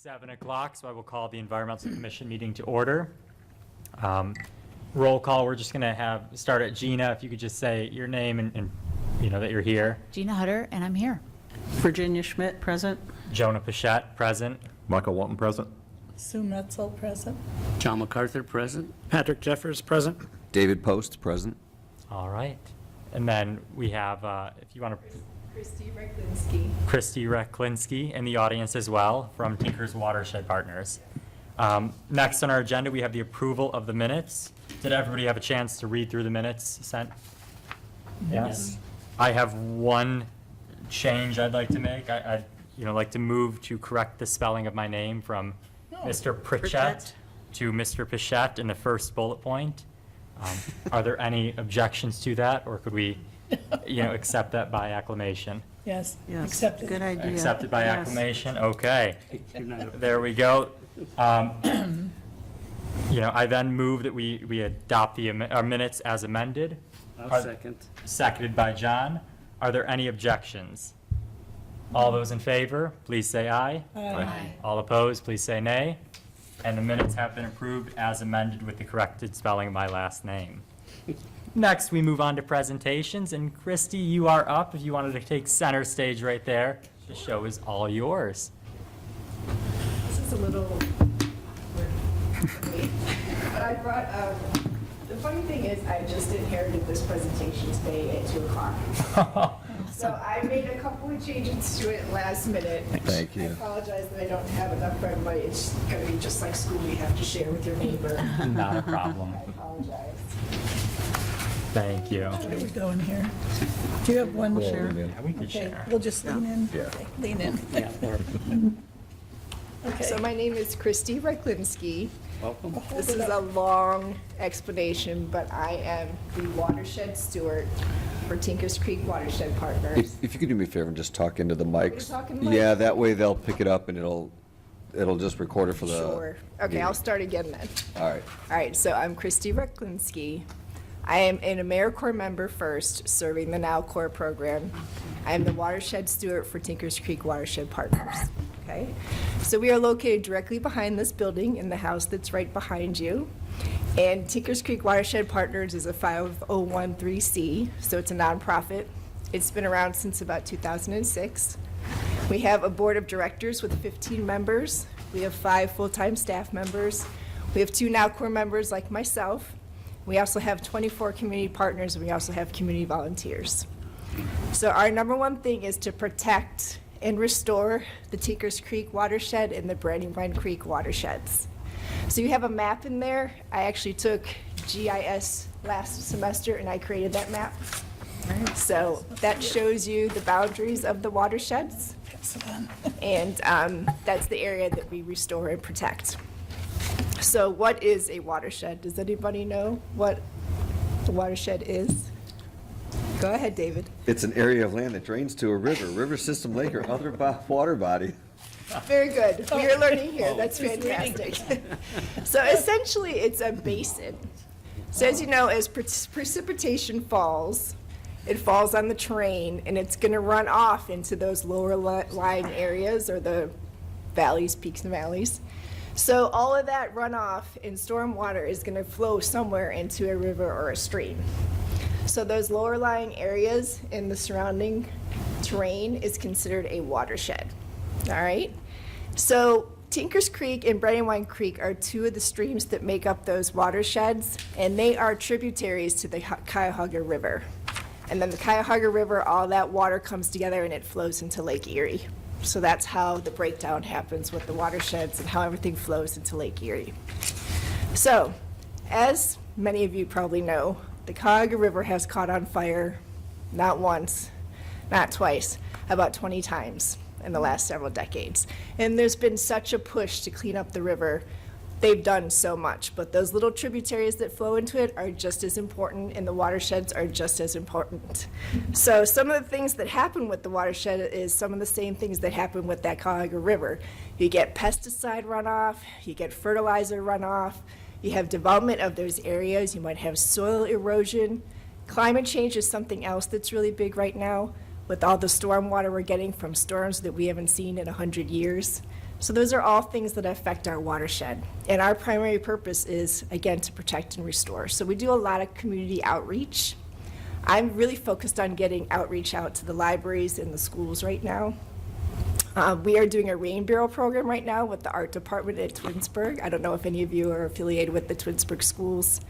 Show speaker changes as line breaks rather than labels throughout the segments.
7 o'clock, so I will call the Environmental Commission meeting to order. Roll call, we're just going to start at Gina. If you could just say your name and you know that you're here.
Gina Hutter, and I'm here.
Virginia Schmidt, present.
Jonah Pichette, present.
Michael Walton, present.
Sue Metzel, present.
John MacArthur, present.
Patrick Jeffers, present.
David Post, present.
All right. And then we have, if you want to... Christy Reklinski in the audience as well from Tinker's Watershed Partners. Next on our agenda, we have the approval of the minutes. Did everybody have a chance to read through the minutes sent? Yes. I have one change I'd like to make. I'd like to move to correct the spelling of my name from Mr. Pritchett to Mr. Pichette in the first bullet point. Are there any objections to that, or could we accept that by acclamation?
Yes,
Yes,
accepted.
good idea.
Accepted by
Yes.
acclamation? Okay.
You're not-
There we go. I then move that we adopt our minutes as amended.
I'll second.
Seconded by John. Are there any objections? All those in favor, please say aye.
Aye.
All opposed, please say nay. And the minutes have been approved as amended with the corrected spelling of my last name. Next, we move on to presentations, and Christy, you are up. If you wanted to take center stage right there, the show is all yours.
This is a little weird for me, but I brought, the funny thing is I just inherited this presentation today at 2 o'clock. So I made a couple of changes to it last minute.
Thank you.
I apologize that I don't have enough for everybody. It's gonna be just like school, you have to share with your neighbor.
Not a problem.
I apologize.
Thank you.
Here we go in here. Do you have one?
Share.
Yeah, we could
Okay,
share.
we'll just lean in.
Yeah.
Okay, lean in.
Yeah, or-
Okay.
So my name is Christy Reklinski.
welcome.
This is a long explanation, but I am the watershed steward for Tinkers Creek Watershed Partners.
If you could do me a favor and just talk into the mics.
talk in the mic?
Yeah, that way they'll pick it up and it'll just record it for the.
Sure. Okay, I'll start again then.
All right.
All right, so I'm Christy Reklinski. I am an AmeriCorps member first, serving the Now Corps program. I am the watershed steward for Tinkers Creek Watershed Partners. Okay? So we are located directly behind this building in the house that's right behind you. And Tinkers Creek Watershed Partners is a 501(c), so it's a nonprofit. It's been around since about 2006. We have a board of directors with 15 members. We have 5 full-time staff members. We have 2 Now Corps members like myself. We also have 24 community partners, and we also have community volunteers. So our number one thing is to protect and restore the Tinkers Creek watershed and the Brandywine Creek watersheds. So you have a map in there. I actually took GIS last semester, and I created that map. So that shows you the boundaries of the watersheds,
Pass it on.
and that's the area that we restore and protect. So what is a watershed? Does anybody know what a watershed is? Go ahead, David.
It's an area of land that drains to a river system, lake, or other water body.
Very good. We are learning here. That's fantastic. So essentially, it's a basin. So as you know, as precipitation falls, it falls on the terrain, and it's going to run off into those lower lying areas, or the valleys, peaks and valleys. So all of that runoff in storm water is going to flow somewhere into a river or a stream. So those lower lying areas in the surrounding terrain is considered a watershed. All right? So Tinkers Creek and Brandywine Creek are 2 of the streams that make up those watersheds, and they are tributaries to the Cuyahoga River. And then the Cuyahoga River, all that water comes together and it flows into Lake Erie. So that's how the breakdown happens with the watersheds and how everything flows into Lake Erie. So, as many of you probably know, the Cuyahoga River has caught on fire not once, not twice, about 20 times in the last several decades. And there's been such a push to clean up the river. They've done so much, but those little tributaries that flow into it are just as important, and the watersheds are just as important. So some of the things that happen with the watershed is some of the same things that happen with that Cuyahoga River. You get pesticide runoff, you get fertilizer runoff, you have development of those areas, you might have soil erosion. Climate change is something else that's really big right now with all the storm water we're getting from storms that we haven't seen in 100 years. So those are all things that affect our watershed. And our primary purpose is, again, to protect and restore. So we do a lot of community outreach. I'm really focused on getting outreach out to the libraries and the schools right now. We are doing a rain barrel program right now with the art department at Twinsburg. I don't know if any of you are affiliated with the Twinsburg schools,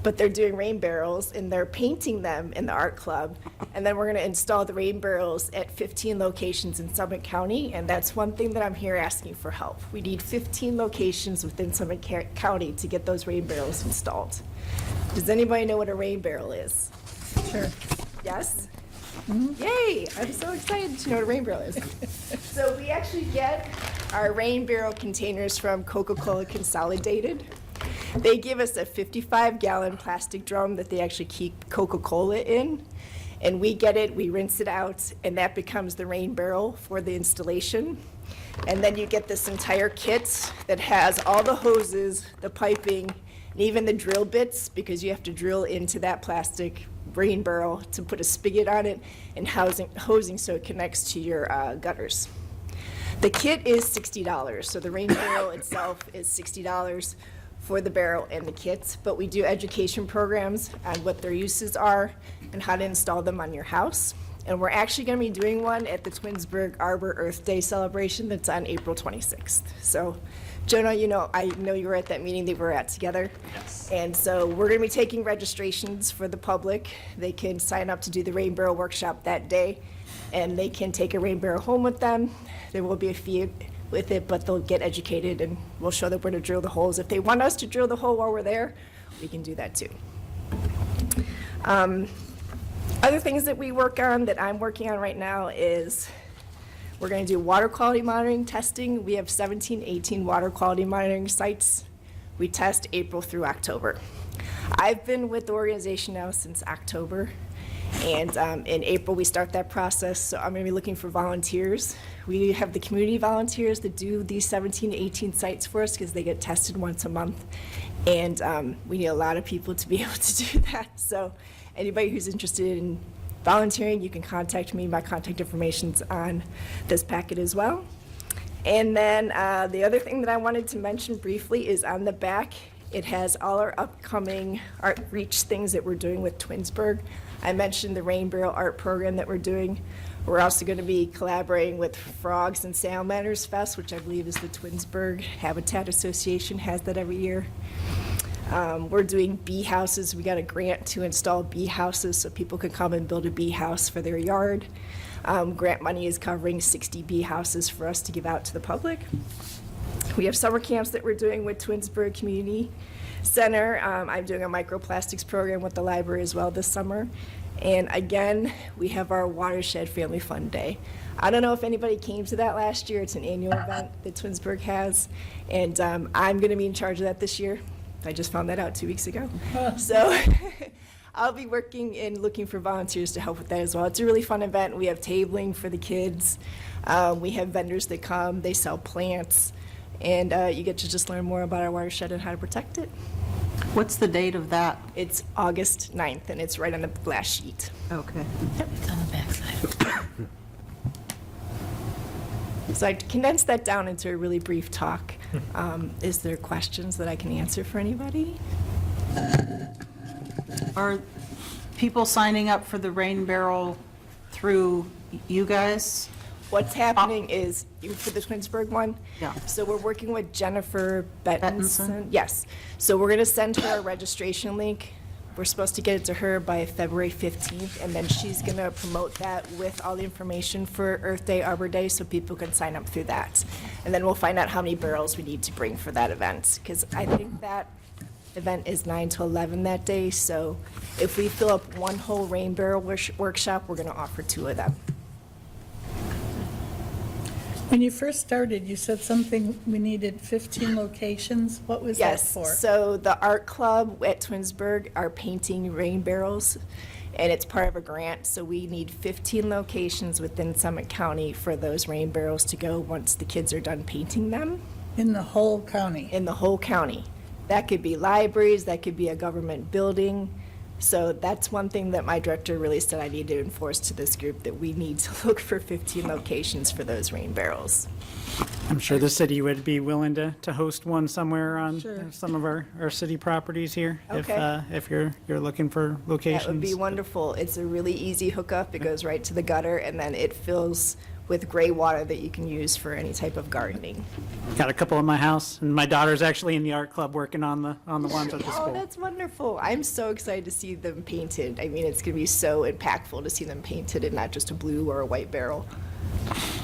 but they're doing rain barrels and they're painting them in the art club. And then we're going to install the rain barrels at 15 locations in Summit County. And that's one thing that I'm here asking for help. We need 15 locations within Summit County to get those rain barrels installed. Does anybody know what a rain barrel is?
Sure.
Yes? Yay, I'm so excited to know what a rain barrel is. So we actually get our rain barrel containers from Coca-Cola Consolidated. They give us a 55-gallon plastic drum that they actually keep Coca-Cola in. And we get it, we rinse it out, and that becomes the rain barrel for the installation. And then you get this entire kit that has all the hoses, the piping, and even the drill bits, because you have to drill into that plastic rain barrel to put a spigot on it and hosing so it connects to your gutters. The kit is $60, so the rain barrel itself is $60 for the barrel and the kit, but we do education programs on what their uses are and how to install them on your house. And we're actually going to be doing one at the Twinsburg Arbor Earth Day celebration that's on April 26th. So, Jonah, I know you were at that meeting that we were at together.
Yes.
And so we're going to be taking registrations for the public. They can sign up to do the rain barrel workshop that day, and they can take a rain barrel home with them. There will be a fee with it, but they'll get educated, and we'll show them where to drill the holes. If they want us to drill the hole while we're there, we can do that too. Other things that we work on, that I'm working on right now, is we're going to do water quality monitoring testing. We have 17, 18 water quality monitoring sites. We test April through October. I've been with the organization now since October, and in April we start that process, so I'm going to be looking for volunteers. We have the community volunteers that do these 17 to 18 sites for us because they get tested once a month, and we need a lot of people to be able to do that. So anybody who's interested in volunteering, you can contact me. My contact information's on this packet as well. And then the other thing that I wanted to mention briefly is on the back, it has all our upcoming outreach things that we're doing with Twinsburg. I mentioned the Rain Barrel Art Program that we're doing. We're also going to be collaborating with Frogs and Salamanders Fest, which I believe is the Twinsburg Habitat Association, has that every year. We're doing bee houses. We got a grant to install bee houses so people can come and build a bee house for their yard. Grant money is covering 60 bee houses for us to give out to the public. We have summer camps that we're doing with Twinsburg Community Center. I'm doing a microplastics program with the library as well this summer. And again, we have our Watershed Family Fun Day. I don't know if anybody came to that last year. It's an annual event that Twinsburg has, and I'm going to be in charge of that this year. I just found that out 2 weeks ago. So I'll be working and looking for volunteers to help with that as well. It's a really fun event. We have tabling for the kids. We have vendors that come. They sell plants. And you get to just learn more about our watershed and how to protect it.
What's the date of that?
It's August 9th, and it's right on the last sheet.
Okay.
It's on the backside.
So I condensed that down into a really brief talk. Is there questions that I can answer for anybody?
Are people signing up for the rain barrel through you guys?
What's happening is, for the Twinsburg one?
Yeah.
So we're working with Jennifer Bettinson.
Bettinson?
Yes. So we're going to send her a registration link. We're supposed to get it to her by February 15th, and then she's going to promote that with all the information for Earth Day, Arbor Day, so people can sign up through that. And then we'll find out how many barrels we need to bring for that event, because I think that event is 9 to 11 that day. So if we fill up one whole rain barrel workshop, we're going to offer 2 of them.
When you first started, you said something, we needed 15 locations. What was that
Yes,
for?
so the art club at Twinsburg are painting rain barrels, and it's part of a grant, so we need 15 locations within Summit County for those rain barrels to go once the kids are done painting them
In the whole county?
in the whole county. That could be libraries, that could be a government building. So that's one thing that my director really said I need to enforce to this group, that we need to look for 15 locations for those rain barrels.
I'm sure the city would be willing to host one somewhere on
Sure.
some of our city properties here.
Okay.
If you're looking for locations.
That would be wonderful. It's a really easy hookup. It goes right to the gutter, and then it fills with gray water that you can use for any type of gardening.
Got a couple in my house, and my daughter's actually in the art club working on the ones at the
Oh,
school.
that's wonderful. I'm so excited to see them painted. I mean, it's going to be so impactful to see them painted and not just a blue or a white barrel.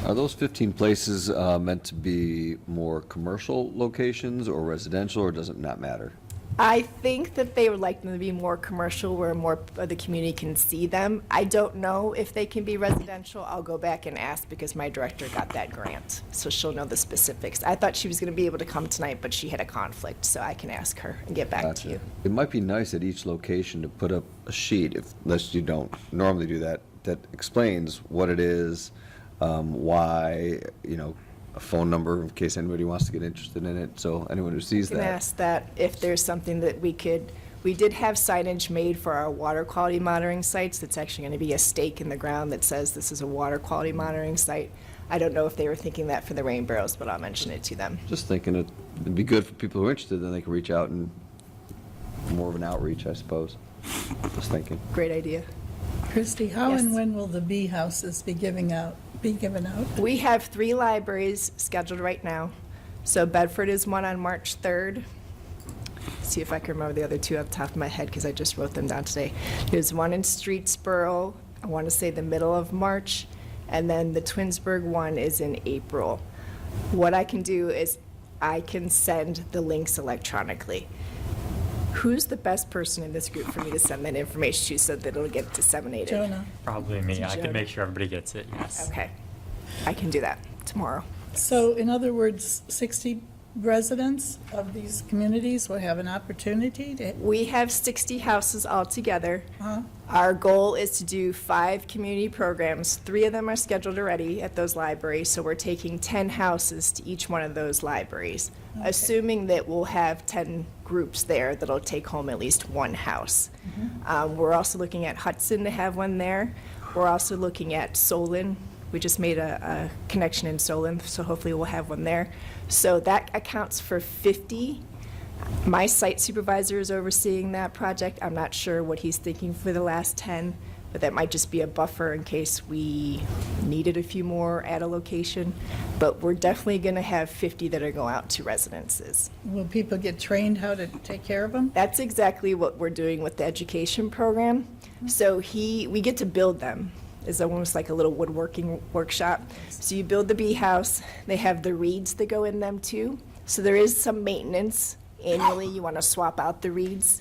Are those 15 places meant to be more commercial locations or residential, or does it not matter?
I think that they would like them to be more commercial, where more of the community can see them. I don't know if they can be residential. I'll go back and ask, because my director got that grant, so she'll know the specifics. I thought she was going to be able to come tonight, but she had a conflict, so I can ask her and get back to
Gotcha.
you.
It might be nice at each location to put up a sheet, unless you don't normally do that, that explains what it is, why, a phone number in case anybody wants to get interested in it, so anyone who sees
Can
that.
ask that if there's something that we did have signage made for our water quality monitoring sites. That's actually going to be a stake in the ground that says this is a water quality monitoring site. I don't know if they were thinking that for the rain barrels, but I'll mention it to them.
Just thinking it'd be good for people who are interested, then they can reach out and more of an outreach, I suppose. Just thinking.
Great idea.
Christie, how
Yes.
and when will the bee houses be given out?
We have 3 libraries scheduled right now. So Bedford is one on March 3rd. See if I can remember the other 2 off the top of my head, because I just wrote them down today. There's one in Streetsboro, I want to say the middle of March, and then the Twinsburg one is in April. What I can do is I can send the links electronically. Who's the best person in this group for me to send that information to so that it'll get disseminated?
Jonah?
Probably me. I
Joe.
can make sure everybody gets it, yes.
Okay, I can do that tomorrow.
So in other words, 60 residents of these communities will have an opportunity to,
We have 60 houses altogether.
uh,
Our goal is to do 5 community programs. 3 of them are scheduled already at those libraries, so we're taking 10 houses to each one of those libraries, assuming that we'll have 10 groups there that'll take home at least 1 house. We're also looking at Hudson to have one there. We're also looking at Solon. We just made a connection in Solon, so hopefully we'll have one there. So that accounts for 50. My site supervisor is overseeing that project. I'm not sure what he's thinking for the last 10, but that might just be a buffer in case we needed a few more at a location. But we're definitely going to have 50 that are going out to residences.
will people get trained how to take care of them?
That's exactly what we're doing with the education program. So we get to build them. It's almost like a little woodworking workshop. So you build the bee house. They have the reeds that go in them too. So there is some maintenance. Annually, you want to swap out the reeds.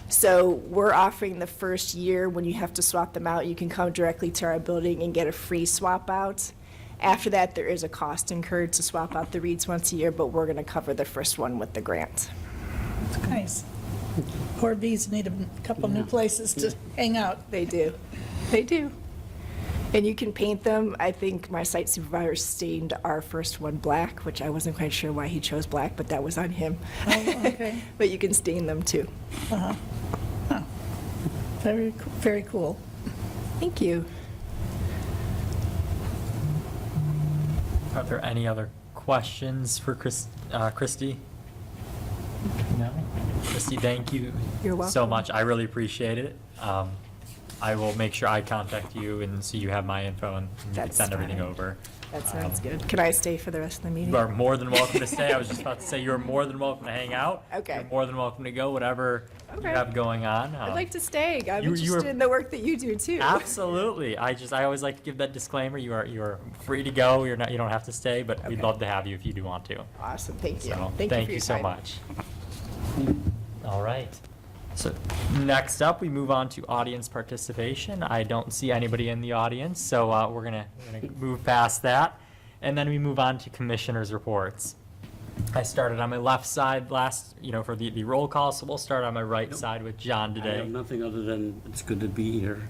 So we're offering the first year, when you have to swap them out, you can come directly to our building and get a free swap out. After that, there is a cost incurred to swap out the reeds once a year, but we're going to cover the first one with the grant.
Nice. Poor bees need a couple new places to hang out.
They do. They do. And you can paint them. I think my site supervisor stained our first one black, which I wasn't quite sure why he chose black, but that was on him.
Oh, okay.
But you can stain them too.
Very cool.
Thank you.
Are there any other questions for Christy? No? Christy, thank you
You're
so
welcome.
much. I really appreciate it. I will make sure I contact you and so you have my info and you can
That's
send everything
fine.
over.
That sounds good. Can I stay for the rest of the meeting?
You are more than welcome to stay. I was just about to say, you're more than welcome to hang out.
Okay.
You're more than welcome to go, whatever you
Okay.
have going on.
I'd like to stay. I'm
you
interested
were-
in the work that you do too.
Absolutely. I always like to give that disclaimer. You are free to go. You don't have to stay, but we'd
Okay.
love to have you if you do want to.
Awesome. Thank you.
So,
Thank you for your
so
time.
much. All right. So next up, we move on to audience participation. I don't see anybody in the audience, so we're gonna move past that. And then we move on to commissioners' reports. I started on my left side for the roll call, so we'll start on my right side with John
I have
today.
nothing other than it's good to be here.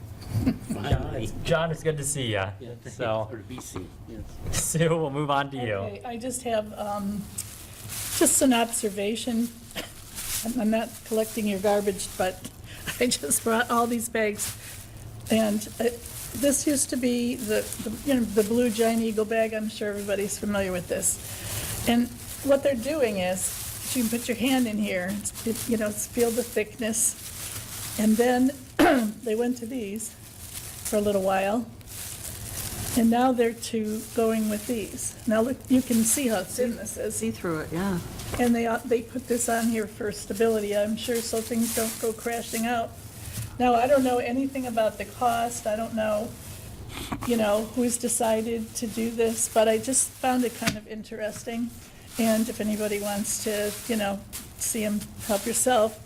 Finally.
John, it's good to see you.
Yeah,
So,
or to be seen, yes.
Sue, we'll move on to you.
Okay, I just have just an observation. I'm not collecting your garbage, but I just brought all these bags. And this used to be the blue Giant Eagle bag. I'm sure everybody's familiar with this. And what they're doing is, you can put your hand in here, it's feel the thickness. And then they went to these for a little while. And now they're going with these. Now look, you can see how thin this is.
See through it, yeah.
And they put this on here for stability, I'm sure, so things don't go crashing out. Now, I don't know anything about the cost. I don't know, who's decided to do this, but I just found it kind of interesting. And if anybody wants to, see them, help yourself.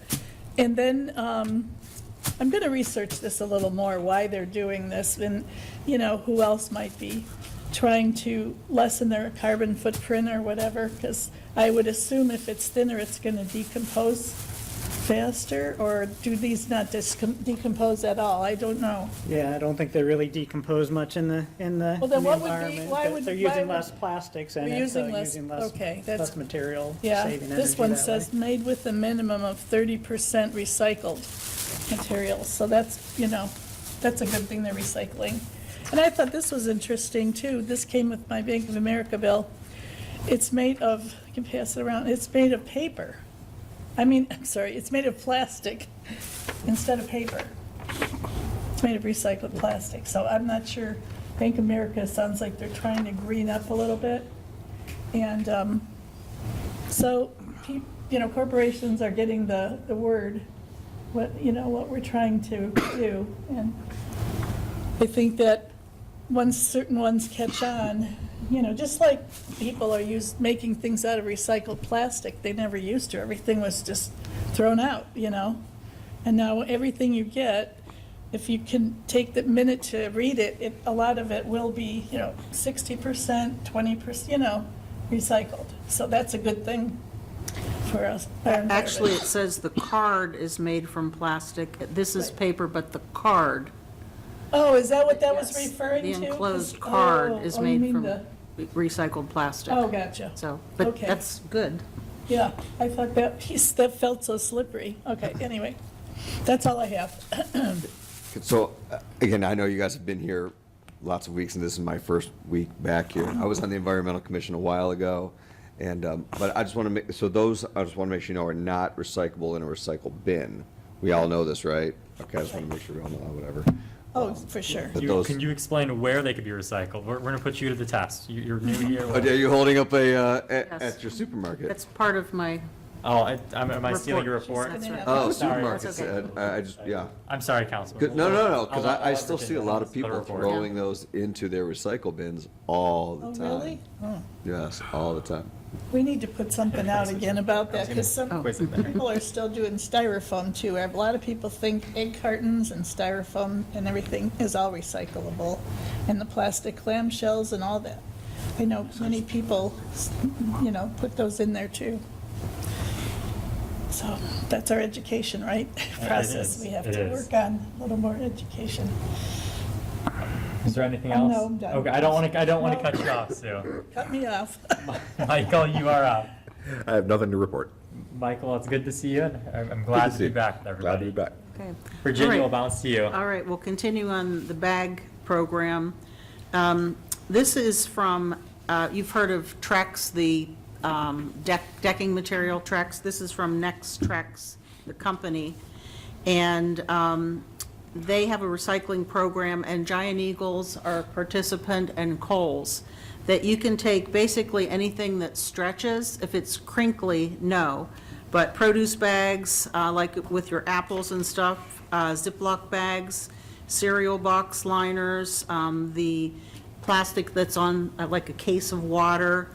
And then I'm going to research this a little more, why they're doing this, and, who else might be trying to lessen their carbon footprint or whatever, because I would assume if it's thinner, it's going to decompose faster, or do these not decompose at all? I don't know.
Yeah, I don't think they really decompose much in the
Well, then what would be-
environment,
why
but
would-
they're
why
using
would-
less plastics in
We're
it, so
using less-
using less,
okay, that's-
less material,
Yeah,
saving energy
this one
that way.
says made with a minimum of 30% recycled materials, so that's a good thing they're recycling. And I thought this was interesting too. This came with my Bank of America bill. It's made of, I can pass it around, it's made of paper. I'm sorry, it's made of plastic instead of paper. It's made of recycled plastic, so I'm not sure. Bank of America sounds like they're trying to green up a little bit. And so, corporations are getting the word, what we're trying to do. And I think that once certain ones catch on, just like people are making things out of recycled plastic, they never used to. Everything was just thrown out, And now everything you get, if you can take the minute to read it, a lot of it will be, 60%, 20%, recycled. So that's a good thing for us. our environment.
Actually, it says the card is made from plastic. This is paper, but the card,
Oh, is that what that was
Yes.
referring to?
the enclosed
Oh,
card is
you
made
mean
from
the-
recycled plastic.
Oh, gotcha.
So, but
Okay.
that's good.
Yeah, I thought that felt so slippery. Okay, anyway, that's all I have.
So, again, I know you guys have been here lots of weeks, and this is my first week back here. I was on the Environmental Commission a while ago, and, but I just want to I just want to make sure you know, are not recyclable in a recycle bin. We all know this, right? Okay, I just want to make sure we all know that, whatever.
Oh, for sure.
But those-
Can you explain where they could be recycled? We're going to put you to the test. You're new here.
Oh, are you holding up
Yes.
at your supermarket?
That's part of my,
Oh, am I stealing your
Report.
report?
That's right.
Oh,
Sorry.
That's
supermarkets,
okay.
I just, yeah.
I'm sorry, Councilman.
Good. No, because
I'll
I
let
still see a
Virginia
lot of
answer the
people
report.
throwing those into their recycle bins all the
Oh,
time.
really? Oh.
Yes, all the time.
We need to put something out again about that, because some
Quiz it there.
people are still doing styrofoam too. A lot of people think egg cartons and styrofoam and everything is all recyclable, and the plastic clamshells and all that. I know many people, put those in there too. So that's our education, right? Process
is.
we have
It
to
is.
work on, a little more education.
Is there anything
Oh,
else?
no, I'm done.
Okay, I don't want to
No.
cut you off, Sue.
Cut me off.
Michael, you are up.
I have nothing to report.
Michael, it's good to see you. and I'm glad to be back with everybody.
Glad to be back.
okay.
Virginia,
All right.
will bounce to you.
All right, we'll continue on the bag program. This is from, you've heard of Trex, the decking material Trex. This is from Next Trex, the company. And they have a recycling program, and Giant Eagles are a participant, and Kohl's, that you can take basically anything that stretches. If it's crinkly, no. But produce bags, like with your apples and stuff, Ziploc bags, cereal box liners, the plastic that's on, like a case of water,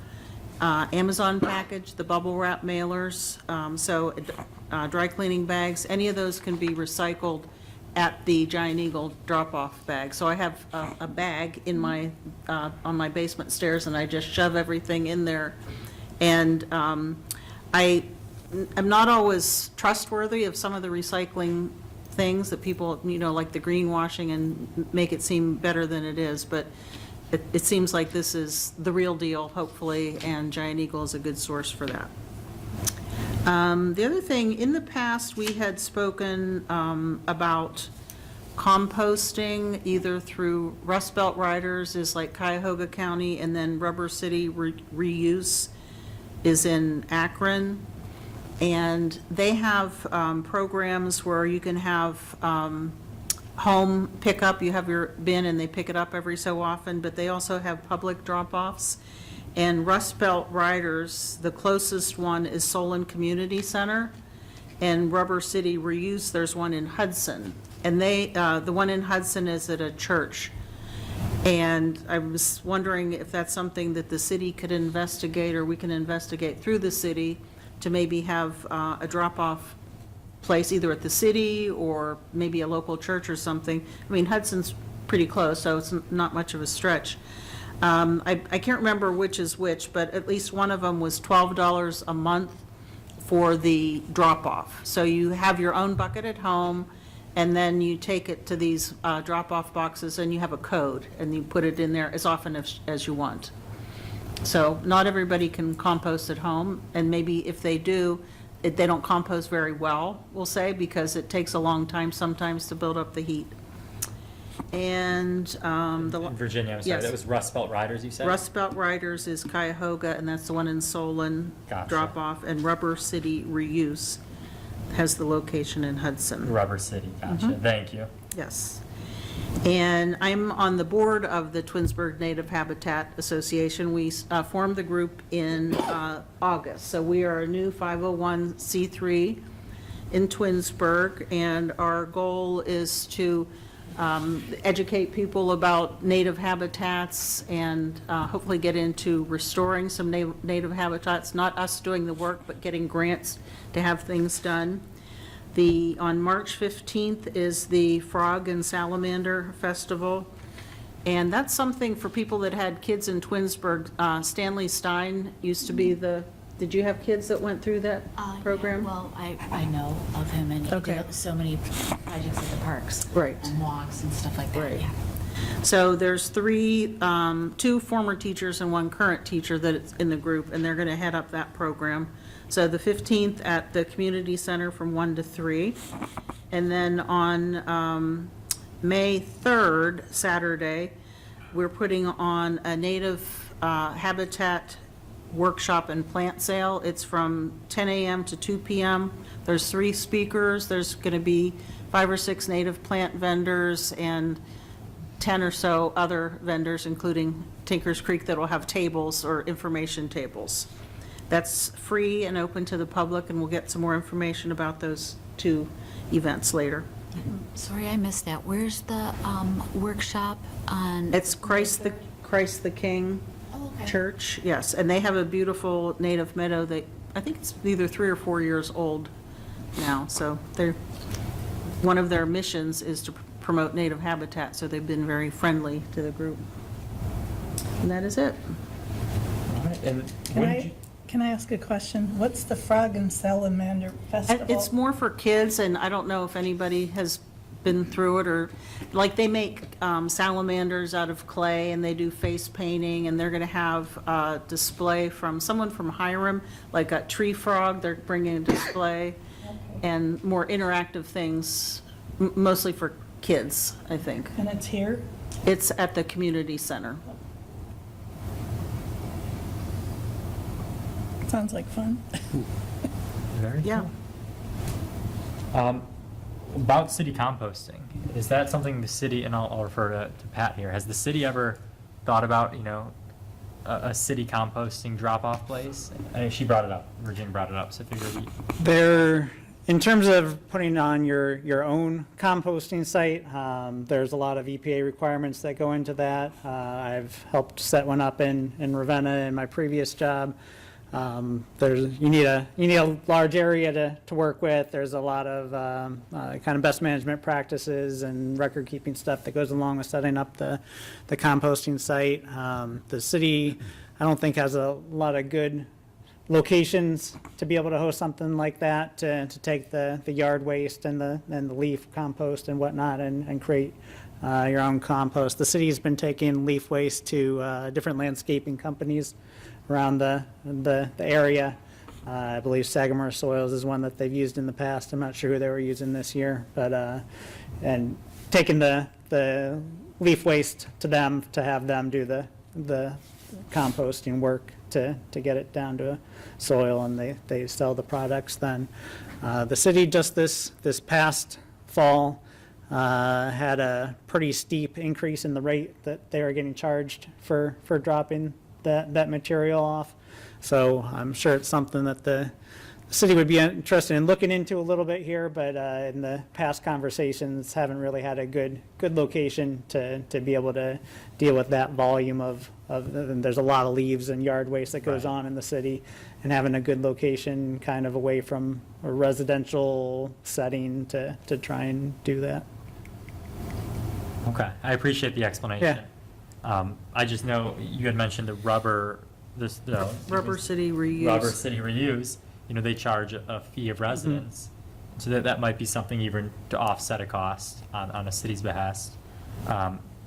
Amazon package, the bubble wrap mailers, dry cleaning bags, any of those can be recycled at the Giant Eagle drop-off bag. So I have a bag in my, on my basement stairs, and I just shove everything in there. And I'm not always trustworthy of some of the recycling things that people, like the greenwashing and make it seem better than it is, but it seems like this is the real deal, hopefully, and Giant Eagle is a good source for that. The other thing, in the past, we had spoken about composting, either through Rust Belt Riders is like Cuyahoga County, and then Rubber City Reuse is in Akron. And they have programs where you can have home pickup, you have your bin and they pick it up every so often, but they also have public drop-offs. And Rust Belt Riders, the closest one is Solon Community Center, and Rubber City Reuse, there's one in Hudson. And they, the one in Hudson is at a church. And I was wondering if that's something that the city could investigate, or we can investigate through the city to maybe have a drop-off place either at the city or maybe a local church or something. I mean, Hudson's pretty close, so it's not much of a stretch. I can't remember which is which, but at least one of them was $12 a month for the drop-off. So you have your own bucket at home, and then you take it to these drop-off boxes, and you have a code, and you put it in there as often as you want. So not everybody can compost at home, and maybe if they do, they don't compost very well, we'll say, because it takes a long time sometimes to build up the heat. And
In Virginia, I'm sorry,
Yes.
that was Rust Belt Riders, you said?
Rust Belt Riders is Cuyahoga, and that's the one in Solon,
Gotcha.
drop-off, and Rubber City Reuse has the location in Hudson.
Rubber City, gotcha, thank you.
Yes. And I'm on the board of the Twinsburg Native Habitat Association. We formed the group in August. So we are a new 501c3 in Twinsburg, and our goal is to educate people about native habitats and hopefully get into restoring some native habitats, not us doing the work, but getting grants to have things done. On March 15th is the Frog and Salamander Festival, and that's something for people that had kids in Twinsburg. Stanley Stein used to be did you have kids that went through that program?
Well, I know of him, and he
Okay.
did so many projects at the parks.
Right.
And walks and stuff like that,
Right.
yeah.
So there's two former teachers and one current teacher that's in the group, and they're going to head up that program. So the 15th at the community center from 1 to 3. And then on May 3rd, Saturday, we're putting on a native habitat workshop and plant sale. It's from 10 a.m. to 2 p.m. There's 3 speakers. There's going to be 5 or 6 native plant vendors and 10 or so other vendors, including Tinker's Creek, that will have tables or information tables. That's free and open to the public, and we'll get some more information about those 2 events later.
Sorry, I missed that. Where's the workshop on?
It's Christ the King
Oh, okay.
Church, yes, and they have a beautiful native meadow that, I think it's either 3 or 4 years old now, so one of their missions is to promote native habitat, so they've been very friendly to the group. And that is it.
All right, and
Can I ask a question? What's the Frog and Salamander Festival?
It's more for kids, and I don't know if anybody has been through it, or, like, they make salamanders out of clay, and they do face painting, and they're going to have a display from someone from Hiram, like a tree frog, they're bringing a display, and more interactive things, mostly for kids, I think.
And it's here?
It's at the community center.
Sounds like fun.
very
Yeah.
cool. About city composting, is that something the city, and I'll refer to Pat here, has the city ever thought about, a city composting drop-off place? She brought it up, Virginia brought it up, so I figured
There, in terms of putting on your own composting site, there's a lot of EPA requirements that go into that. I've helped set one up in Ravenna in my previous job. You need a large area to work with. There's a lot of kind of best management practices and record keeping stuff that goes along with setting up the composting site. The city, I don't think, has a lot of good locations to be able to host something like that, to take the yard waste and the leaf compost and whatnot and create your own compost. The city's been taking leaf waste to different landscaping companies around the area I believe Sagamore Soils is one that they've used in the past. I'm not sure who they were using this year, but, and taking the leaf waste to them, to have them do the composting work to get it down to soil, and they sell the products then. The city just this past fall had a pretty steep increase in the rate that they were getting charged for dropping that material off. So I'm sure it's something that the city would be interested in looking into a little bit here, but in the past conversations, haven't really had a good location to be able to deal with that volume of, and there's a lot of leaves and yard waste that goes on in the city, and having a good location kind of away from a residential setting to try and do that.
Okay, I appreciate the explanation. I just know you had mentioned the rubber,
Rubber City reuse.
Rubber City reuse, they charge a fee of residence. So that might be something even to offset a cost on a city's behest.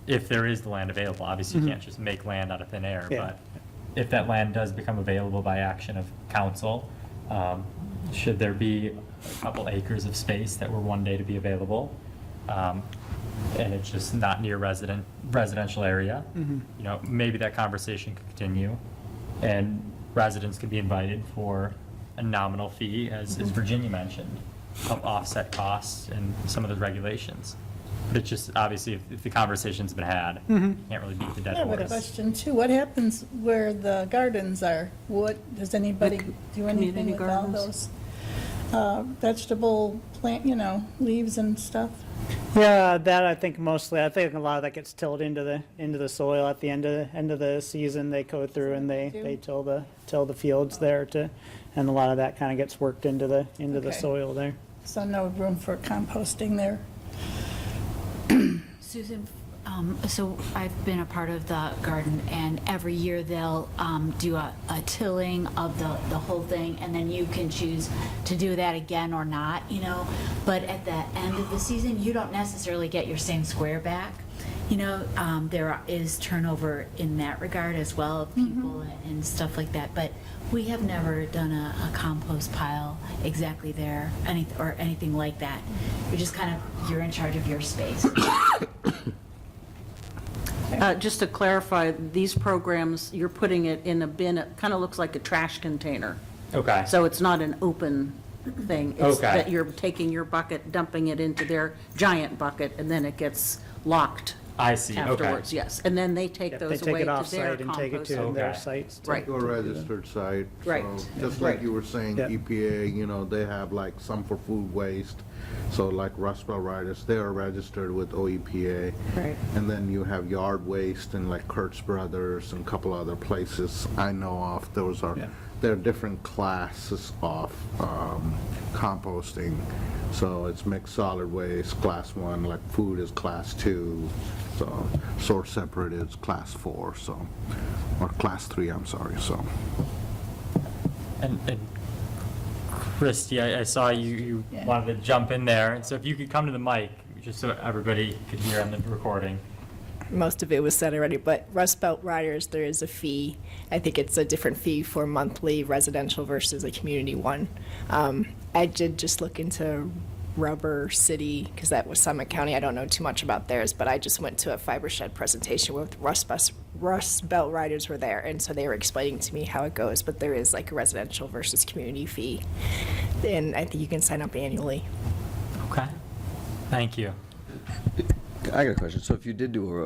If there is the land available, obviously you can't just make land out of thin air,
Yeah.
but if that land does become available by action of council, should there be a couple acres of space that were one day to be available, and it's just not near residential area, maybe that conversation could continue, and residents could be invited for a nominal fee, as Virginia mentioned, help offset costs and some of the regulations. But it's just, obviously, if the conversation's been had, can't really beat the dead
I have a
horse.
question too. What happens where the gardens are? Does anybody do anything
community
with all
gardens?
those vegetable plant, leaves and stuff?
Yeah, that I think mostly, I think a lot of that gets tilled into the soil at the end of the season. They go through and they till the fields there and a lot of that kind of gets worked into the
Okay.
soil there.
So no room for composting there?
Susan, so I've been a part of the garden, and every year they'll do a tilling of the whole thing, and then you can choose to do that again or not, But at the end of the season, you don't necessarily get your same square back. There is turnover in that regard as well, of people and stuff like that. But we have never done a compost pile exactly there, or anything like that. You're in charge of your space.
Just to clarify, these programs, you're putting it in a bin, it kind of looks like a trash container.
Okay.
So it's not an open thing. It's
Okay.
that you're taking your bucket, dumping it into their giant bucket, and then it gets locked
I see, okay.
afterwards, yes. And then they take
They
those
take
away
it
to their
off-site and take it to
compost.
their
Okay.
sites.
Right.
To a registered site.
Right.
So just
Right.
like you were saying,
Yeah.
EPA, they have like some for food waste. So like Rust Belt Riders, they are registered with OEPA.
Right.
And then you have yard waste and like Kurtz Brothers and a couple other places I know of. Those are,
Yeah.
there are different classes of composting. So it's mixed solid waste, class 1, like food is class 2. So source separate is class 4, so, or class 3, I'm sorry, so.
And Christie, I saw you
Yeah.
wanted to jump in there, and so if you could come to the mic, just so everybody could hear on the recording.
Most of it was said already, but Rust Belt Riders, there is a fee. I think it's a different fee for monthly residential versus a community one. I did just look into Rubber City, because that was Summit County. I don't know too much about theirs, but I just went to a fiber shed presentation with Rust Belt Riders were there, and so they were explaining to me how it goes, but there is like a residential versus community fee. And I think you can sign up annually.
Okay. Thank you.
I got a question. So if you did do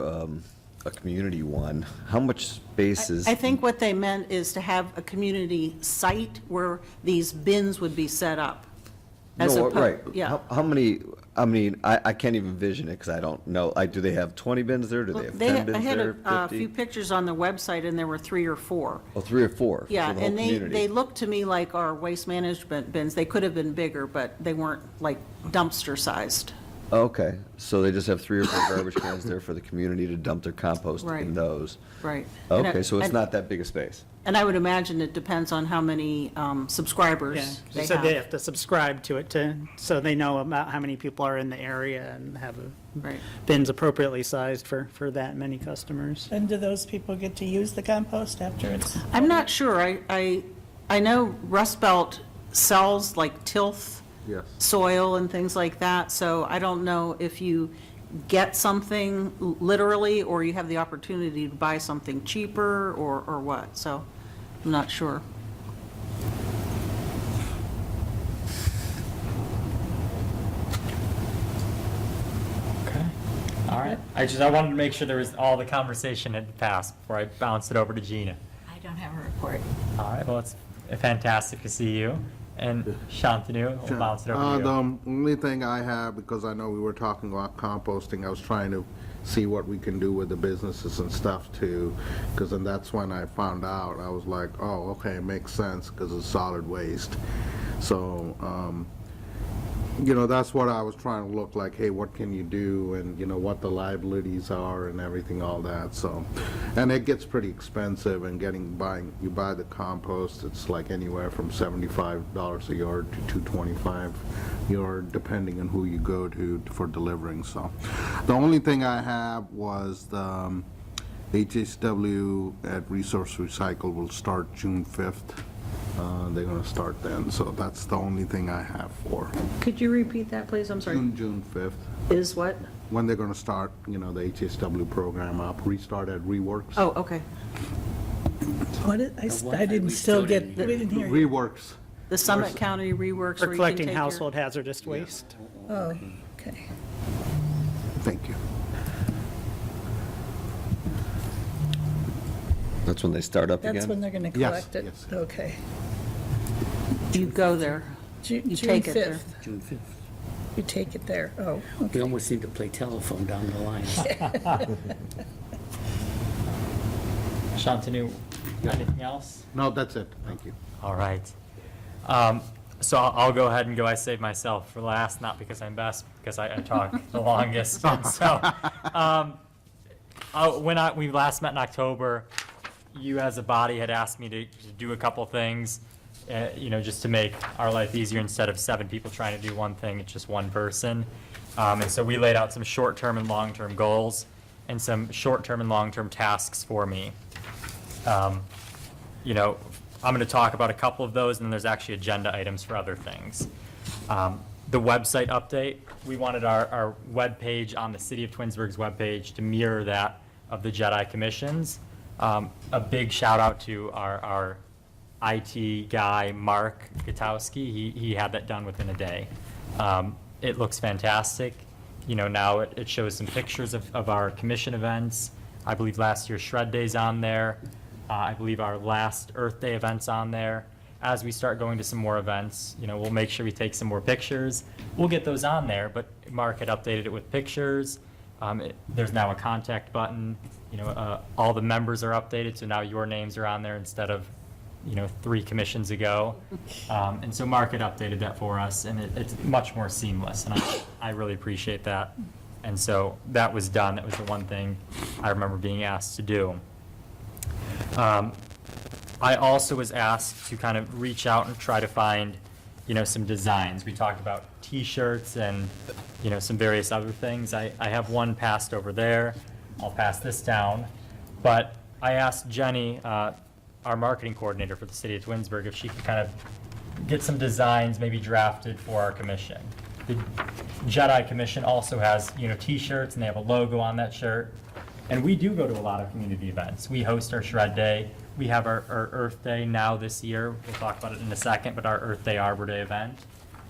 a community one, how much space is?
I think what they meant is to have a community site where these bins would be set up. as
No,
oppo-
right.
Yeah.
How many, I mean, I can't even envision it because I don't know. Do they have 20 bins there? Do they have 10
I
bins
had
there?
a
50?
few pictures on the website, and there were 3 or 4.
Oh, 3 or 4
Yeah,
for the whole
and they
community.
looked to me like our waste management bins. They could have been bigger, but they weren't like dumpster-sized.
Okay, so they just have 3 or 4 garbage cans there for the community to dump their compost
Right.
in those.
Right. And
Okay, so it's
and-
not that big a space.
And I would imagine it depends on how many
Yeah,
subscribers
they
they
said they
have.
have to subscribe to it so they know about how many people are in the area and have
Right.
bins appropriately sized for that many customers.
And do those people get to use the compost after it's?
I'm not sure. I know Rust Belt sells like tilth
Yes.
soil and things like that, so I don't know if you get something literally, or you have the opportunity to buy something cheaper, or what, so I'm not sure.
Okay. All right. I wanted to make sure there was, all the conversation had passed before I bounced it over to Gina.
I don't have a report.
All right, well, it's fantastic to see you. And Shantanu, we'll bounce it over to you.
The only thing I have, because I know we were talking about composting, I was trying to see what we can do with the businesses and stuff too, because then that's when I found out, I was like, oh, okay, it makes sense, because it's solid waste. So, you know, that's what I was trying to look like, hey, what can you do, and, you know, what the liabilities are and everything, all that, so. And it gets pretty expensive, and you buy the compost, it's like anywhere from $75 a yard to $225 a yard, depending on who you go to for delivering, so. The only thing I have was the HSW at Resource Recycle will start June 5th. They're gonna start then, so that's the only thing I have for
Could you repeat that, please? I'm sorry.
June 5th,
Is what?
when they're gonna start, you know, the HSW program up, restart at Reworks.
Oh, okay.
What did, I didn't still get, we didn't hear you.
Reworks.
The Summit County Reworks.
For
where you can
collecting
take your-
household hazardous waste.
Oh, okay.
Thank you.
That's when they start up again?
That's when they're going to
Yes,
collect it?
yes.
Okay.
You go there.
June
You take it there.
5th.
June 5th.
You take it there. Oh,
We
okay.
almost need to play telephone down the line.
Shantanu, anything else?
No, that's it, thank you.
All right. So I'll go ahead and go, I saved myself for last, not because I'm best, because I talk the longest. And so, when we last met in October, you as a body had asked me to do a couple things, you know, just to make our life easier. Instead of 7 people trying to do one thing, it's just one person. And so we laid out some short-term and long-term goals and some short-term and long-term tasks for me. You know, I'm going to talk about a couple of those, and then there's actually agenda items for other things. The website update, we wanted our webpage on the City of Twinsburg's webpage to mirror that of the Jedi Commissions. A big shout out to our IT guy, Mark Gutowski. He had that done within a day. It looks fantastic. You know, now it shows some pictures of our commission events. I believe last year's Shred Day's on there. I believe our last Earth Day event's on there. As we start going to some more events, you know, we'll make sure we take some more pictures. We'll get those on there, but Mark had updated it with pictures. There's now a contact button. You know, all the members are updated, so now your names are on there instead of, you know, 3 commissions ago. And so Mark had updated that for us, and it's much more seamless, and I really appreciate that. And so that was done. That was the one thing I remember being asked to do. I also was asked to kind of reach out and try to find, you know, some designs. We talked about T-shirts and, you know, some various other things. I have one passed over there. I'll pass this down. But I asked Jenny, our marketing coordinator for the City of Twinsburg, if she could kind of get some designs maybe drafted for our commission. The Jedi Commission also has, you know, T-shirts, and they have a logo on that shirt. And we do go to a lot of community events. We host our Shred Day. We have our Earth Day now this year. We'll talk about it in a second, but our Earth Day Arbor Day event.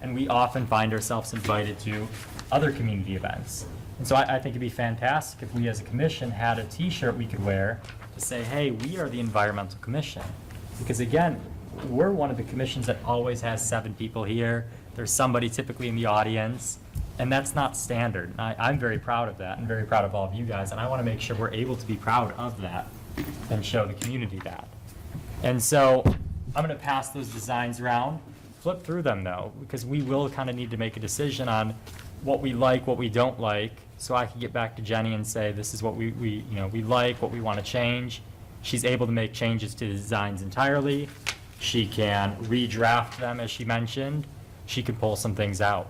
And we often find ourselves invited to other community events. And so I think it'd be fantastic if we as a commission had a T-shirt we could wear to say, hey, we are the Environmental Commission. Because again, we're one of the commissions that always has 7 people here. There's somebody typically in the audience. And that's not standard. I'm very proud of that and very proud of all of you guys. And I want to make sure we're able to be proud of that and show the community that. And so I'm going to pass those designs around, flip through them though, because we will kind of need to make a decision on what we like, what we don't like, so I can get back to Jenny and say, this is what we like, what we want to change. She's able to make changes to the designs entirely. She can redraft them, as she mentioned. She can pull some things out.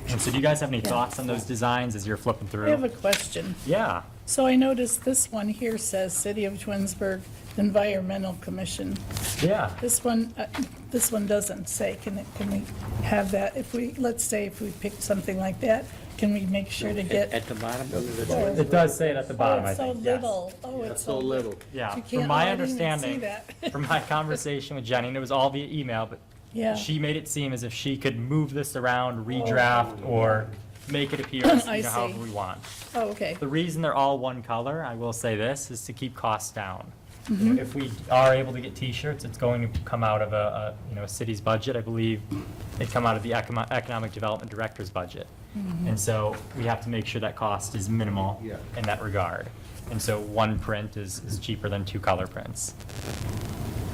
And so do you guys have any thoughts on those designs as you're flipping through?
I have a question.
Yeah.
So I noticed this one here says City of Twinsburg Environmental Commission.
Yeah.
This one doesn't say, can we have that, if we, let's say if we picked something like that, can we make sure to get?
At the bottom, under the choice.
It does say it at the bottom,
Oh,
I
it's so
think, yes.
little, oh, it's so little.
Yeah,
You
from
can't-
my
oh, I didn't even see
understanding,
that.
from my conversation with Jenny, and it was all via email, but
Yeah.
she made it seem as if she could move this around, redraft, or make it appear,
I
however
see.
we want.
Oh, okay.
The reason they're all one color, I will say this, is to keep costs down.
Mm-hmm.
If we are able to get T-shirts, it's going to come out of a city's budget. I believe it come out of the Economic Development Director's budget.
Mm-hmm.
And so we have to make sure that cost is minimal
Yeah.
in that regard. And so one print is cheaper than two color prints.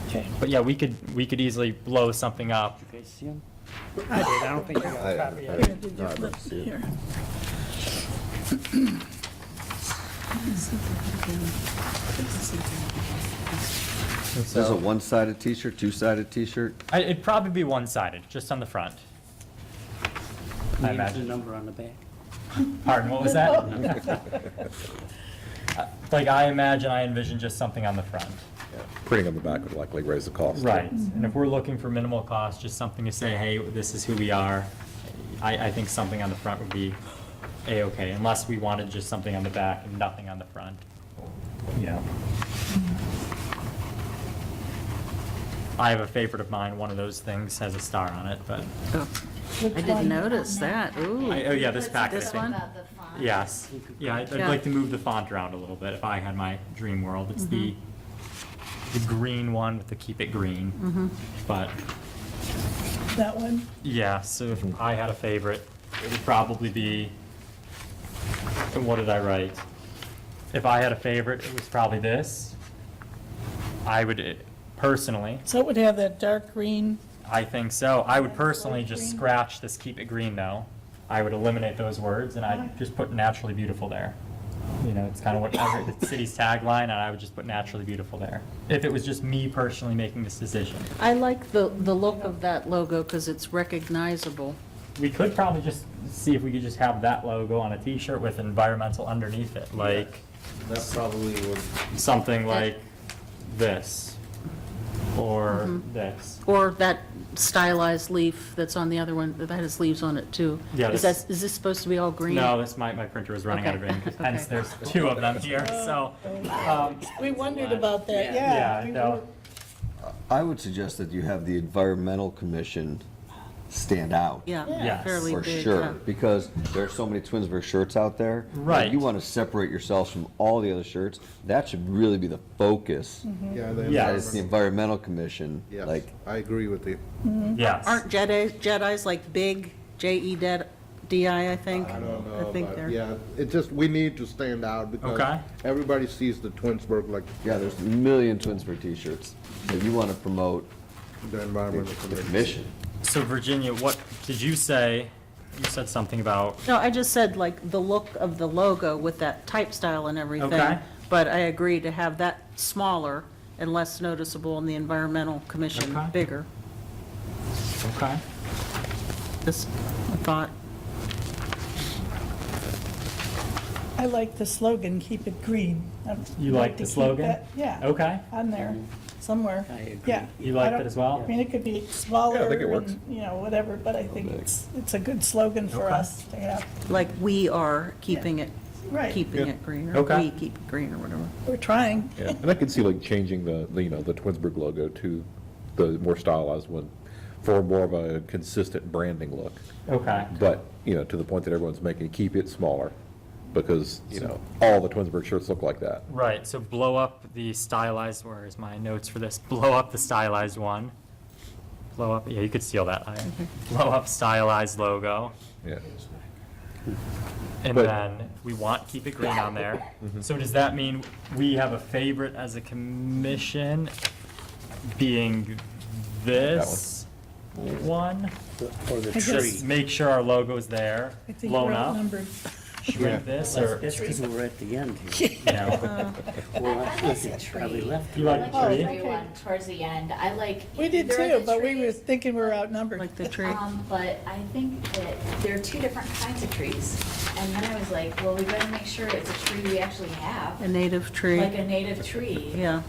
Okay.
But yeah, we could easily blow something up.
You guys see 'em?
I did, I don't think you got a copy of it.
Here, did you flip? Here.
Is this a one-sided T-shirt, two-sided T-shirt?
It'd probably be one-sided, just on the front. I
Name's the
imagine.
number on the back.
Pardon, what was that? Like, I envision just something on the front.
Printing on the back would likely raise the cost.
Right, and if we're looking for minimal cost, just something to say, hey, this is who we are, I think something on the front would be A-okay, unless we wanted just something on the back and nothing on the front. Yeah. I have a favorite of mine, one of those things has a star on it, but,
Oh, I didn't notice that, ooh.
oh yeah, this packet, I
This
think.
one?
Yes, yeah, I'd
Yeah.
like to move the font around a little bit if I had my dream world. It's the green one with the keep it green. But,
That one?
yeah, so if I had a favorite, it would probably be, and what did I write? If I had a favorite, it was probably this. I would, personally,
So it would have that dark green,
I think so. I would personally just
Green.
scratch this keep it green though. I would eliminate those words and I'd just put naturally beautiful there. You know, it's kind of what the city's tagline, and I would just put naturally beautiful there. If it was just me personally making this decision.
I like the look of that logo because it's recognizable.
We could probably just see if we could just have that logo on a t-shirt with environmental underneath it, like
That probably would.
something like this or this.
Or that stylized leaf that's on the other one, that has leaves on it too.
Yeah,
Is
this-
this supposed to be all green?
No, my printer was running out of
Okay.
ink, hence
Okay.
there's two of them here, so.
we wondered about that,
Yeah,
yeah.
no,
I would suggest that you have the Environmental Commission stand out.
Yeah,
Yes.
fairly
For
big, yeah.
sure, because there are so many Twinsburg shirts out there.
Right.
You want to separate yourselves from all the other shirts. That should really be the focus.
Yeah,
Yeah.
As the Environmental Commission,
Yes,
like,
I agree with you.
yes.
Aren't Jedis like big, Jeddi, I think?
I don't know,
I think
but
they're.
yeah, it just, we need to stand out because
Okay.
everybody sees the Twinsburg like,
yeah, there's a million Twinsburg t-shirts. But you want to promote
the
the
environmental
the
commission.
commission.
So Virginia, what did you say? You said something about,
No, I just said like the look of the logo with that type style and everything.
Okay.
But I agree to have that smaller and less noticeable and the environmental commission
Okay.
bigger.
okay.
Just a thought.
I like the slogan, keep it green. I'd
You like
to
the
keep
slogan?
that- Yeah.
Okay.
On there, somewhere.
I agree.
Yeah.
You like
I
that
don't-
as well?
I mean, it could be smaller
Yeah, I think it works.
and, you know, whatever, but I think it's a good slogan for
Okay.
us to have.
Like we are keeping it,
Right.
keeping it green, or
Okay.
we keep it green or whatever.
We're trying.
Yeah, and I could see like changing the Twinsburg logo to the more stylized one for more of a consistent branding look.
Okay.
But, to the point that everyone's making, keep it smaller because, all the Twinsburg shirts look like that.
Right, so blow up the stylized, where is my notes for this? Blow up the stylized one. Blow up, yeah, you could steal that. Blow up stylized logo.
Yeah.
And
But-
then we want keep it green on there. So does that mean we have a favorite as a commission being this one?
Or the
guess-
tree.
Just make sure our logo's there,
I think
blown
we're
up,
outnumbered.
shrink this, or,
That's because we're at the end here.
you know.
Well, it's probably left.
You like the
Oh,
tree?
everyone towards the end. I like.
We did
there are
too,
the
but we were
trees,
thinking we were outnumbered.
Like the tree.
But I think that there are two different kinds of trees. And then I was like, well, we better make sure it's a tree we actually have,
A native tree,
like a native tree.
yeah.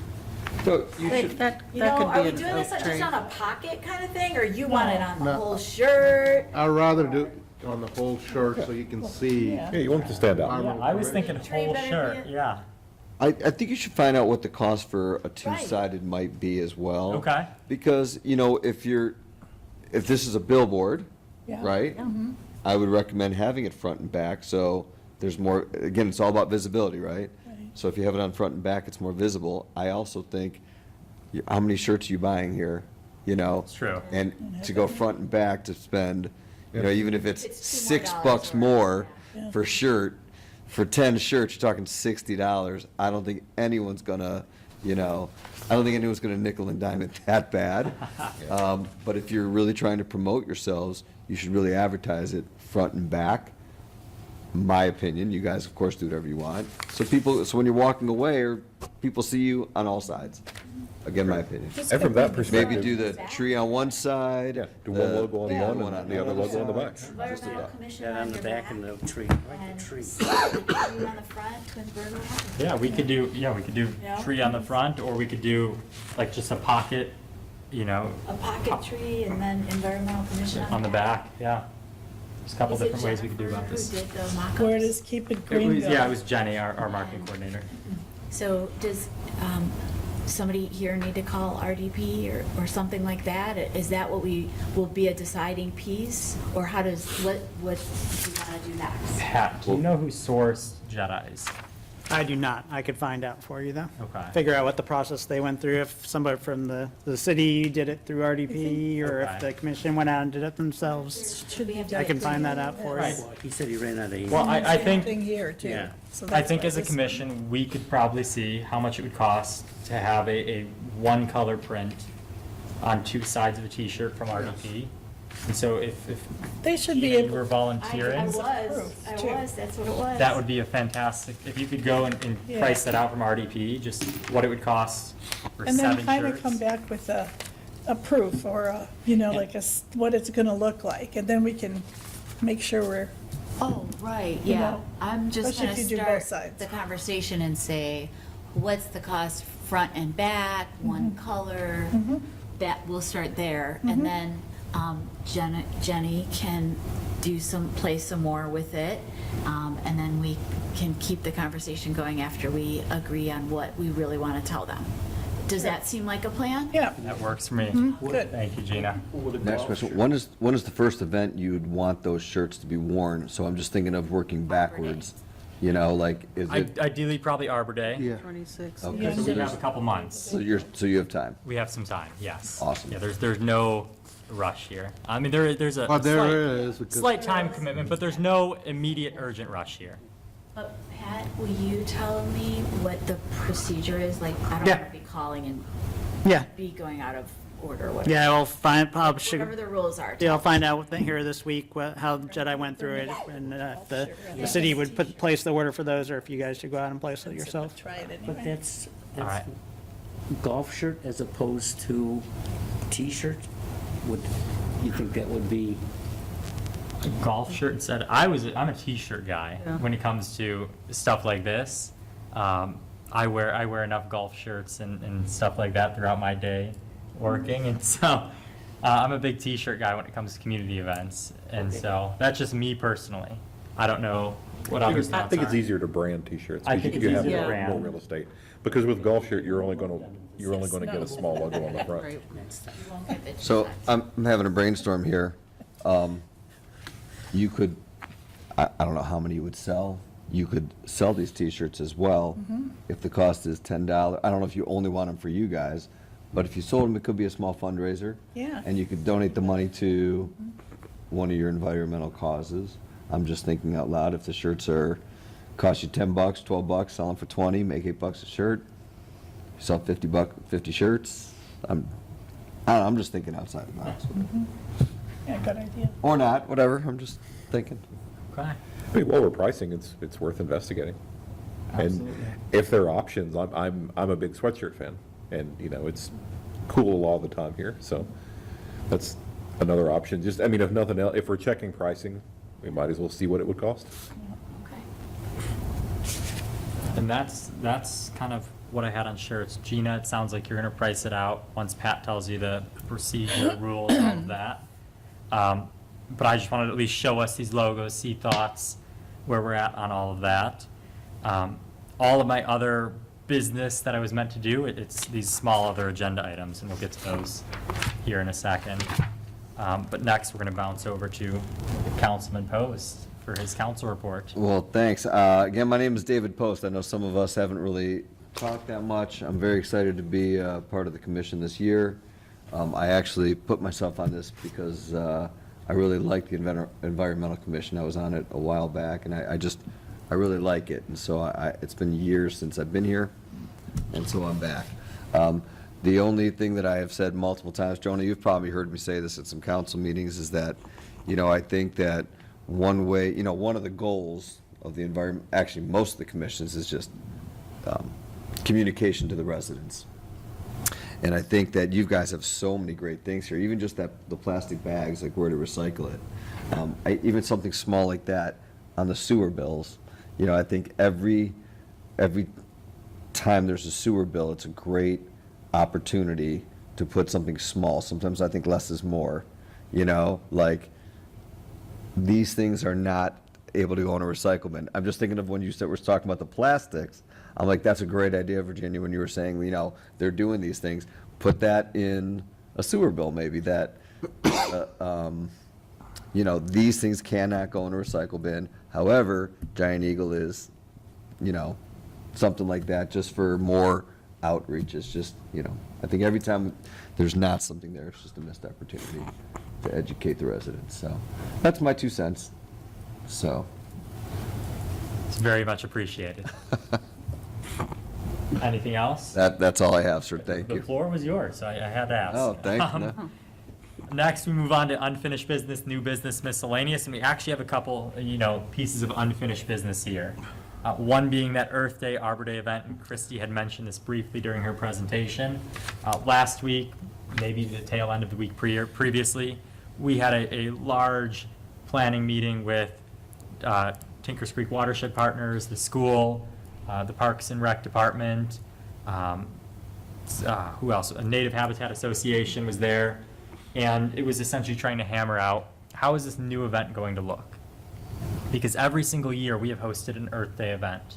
So you
That,
should,
that
You know,
could
are
be
we
an
doing this
oak
just
tree.
on a pocket kind of thing, or you want it on the
No.
whole shirt?
I'd rather do it on the whole shirt so you can see.
Yeah.
Yeah, you want it to stand out.
Yeah, I was thinking
Tree
whole
better
shirt,
be-
yeah.
I think you should find out what the cost for a two-sided might be as well.
Okay.
Because, if this is a billboard,
Yeah.
right? I would recommend having it front and back, so there's more, again, it's all about visibility, right? So if you have it on front and back, it's more visible. I also think, how many shirts are you buying here,
It's true.
And to go front and back to spend, even if it's
It's $2
$6
worth,
more
yeah.
for shirt, for 10 shirts, you're talking $60. I don't think anyone's gonna, nickel and dime it that bad. But if you're really trying to promote yourselves, you should really advertise it front and back. My opinion, you guys, of course, do whatever you want. So when you're walking away, or people see you on all sides. Again, my opinion.
And from that perspective.
Maybe do the tree on one side.
Yeah, do one logo on
Yeah.
one and the other logo on the back.
Environmental commission
That on the
your
back and the tree, like
and
the tree.
tree on the front, Twinsburg.
Yeah, we could do
Yeah.
tree on the front, or we could do like just a pocket,
A pocket tree and then environmental commission
on the back, yeah. There's a couple
Is it
different ways we could do about
Jennifer
this.
who did the mock-ups?
Where does keep it
It
green
was,
go?
yeah, it was Jenny, our marketing coordinator.
So does somebody here need to call RDP or something like that? Is that what will be a deciding piece? Or what do you want to do next?
Pat, do you know who sourced Jedis?
I do not. I could find out for you, though.
Okay.
Figure out what the process they went through, if somebody from the city did it through RDP, or if
Okay.
the commission went out and did it themselves.
Should we have to
I can
get
find that
green?
out for
Right.
you.
He said he ran out of ink.
Well, I
Same thing
think,
here, too.
Yeah.
So
I
that's
think
why
as a
this-
commission, we could probably see how much it would cost to have a one color print on two sides of a t-shirt from RDP. And so if
They should be
Gina, you
able.
were
I
volunteering,
was,
too.
that's what it was.
that would be a fantastic, if you could go and
Yeah.
price that out from RDP, just what it would cost for
And
seven
then kind of
shirts.
come back with a proof or like what it's going to look like. And then we can make sure we're,
Oh, right,
You
yeah.
know,
I'm just
especially
gonna
if you do both
start
sides.
the conversation and say, what's the cost front and back, one color? That, we'll start there. And then Jenny can play some more with it. And then we can keep the conversation going after we agree on what we really want to tell them. Does that seem like a plan?
yeah,
That works for me.
good.
Thank you, Gina.
Next question, when is the first event you'd want those shirts to be worn? So I'm just thinking of working backwards, is it,
Ideally, probably Arbor Day.
Yeah.
26.
Okay.
Yeah.
So we have a couple months.
so you have time?
We have some time, yes.
Awesome.
Yeah, there's no rush here. I mean, there's a
But there
slight,
is, because
slight time commitment, but there's no immediate urgent rush here.
But Pat, will you tell me what the procedure is? Like, I don't
Yeah.
want to be calling and
Yeah,
be going out of order or whatever.
yeah, I'll find,
Whatever the rules are.
yeah, I'll find out here this week how Jedi went through it, and if the city would place the order for those, or if you guys should go out and place it yourself.
Try it
But
anyway.
that's
right.
golf shirt as opposed to t-shirt? Would, you think that would be,
A golf shirt instead. I'm a t-shirt guy when it comes to stuff like this. I wear enough golf shirts and stuff like that throughout my day working, and so I'm a big t-shirt guy when it comes to community events, and so that's just me personally. I don't know what others
I
thoughts
think it's
are.
easier to brand t-shirts.
I
because
think
you
it's
have
easier
to
more
brand.
real estate. Because with golf shirt, you're only gonna get a small logo on the front.
Right.
You won't get the two
So
sides.
I'm having a brainstorm here. You could, I don't know how many you would sell. You could sell these t-shirts as well if the cost is $10. I don't know if you only want them for you guys, but if you sold them, it could be a small fundraiser.
Yeah.
And you could donate the money to one of your environmental causes. I'm just thinking out loud, if the shirts cost you $10, $12, sell them for 20, make $8 a shirt. Sell 50 shirts. I don't know, I'm just thinking outside the box.
Yeah, good idea.
Or not, whatever, I'm just thinking.
Okay.
I mean, while we're pricing, it's worth investigating.
Absolutely.
And if there are options, I'm a big sweatshirt fan, and it's cool all the time here, so that's another option. Just, I mean, if nothing else, if we're checking pricing, we might as well see what it would cost.
Okay.
And that's kind of what I had on shirts. Gina, it sounds like you're gonna price it out once Pat tells you the procedure, rules, all of that. But I just wanted to at least show us these logos, see thoughts, where we're at on all of that. All of my other business that I was meant to do, it's these small other agenda items, and we'll get to those here in a second. But next, we're gonna bounce over to Councilman Post for his council report.
Well, thanks. Again, my name is David Post. I know some of us haven't really talked that much. I'm very excited to be part of the commission this year. I actually put myself on this because I really like the Environmental Commission. I was on it a while back, and I really like it. And so it's been years since I've been here, and so I'm back. The only thing that I have said multiple times, Jonah, you've probably heard me say this at some council meetings, is that, I think that one way, one of the goals of the environment, actually most of the commissions, is just communication to the residents. And I think that you guys have so many great things here, even just the plastic bags, like where to recycle it. Even something small like that on the sewer bills, I think every time there's a sewer bill, it's a great opportunity to put something small. Sometimes I think less is more, like these things are not able to go in a recycle bin. I'm just thinking of when you were talking about the plastics. I'm like, that's a great idea, Virginia, when you were saying, they're doing these things. Put that in a sewer bill, maybe, that, these things cannot go in a recycle bin. However, Giant Eagle is, something like that, just for more outreach. It's just, I think every time there's not something there, it's just a missed opportunity to educate the residents. So that's my 2 cents. So.
It's very much appreciated. Anything else?
That's all I have, sir. Thank
The
you.
floor was yours, so I had to ask.
Oh, thank you. No.
Next, we move on to unfinished business, new business, miscellaneous, and we actually have a couple, pieces of unfinished business here. One being that Earth Day, Arbor Day event, and Christy had mentioned this briefly during her presentation. Last week, maybe the tail end of the week previously, we had a large planning meeting with Tinkers Creek Watershed Partners, the school, the Parks and Rec Department, who else? A Native Habitat Association was there, and it was essentially trying to hammer out, how is this new event going to look? Because every single year we have hosted an Earth Day event.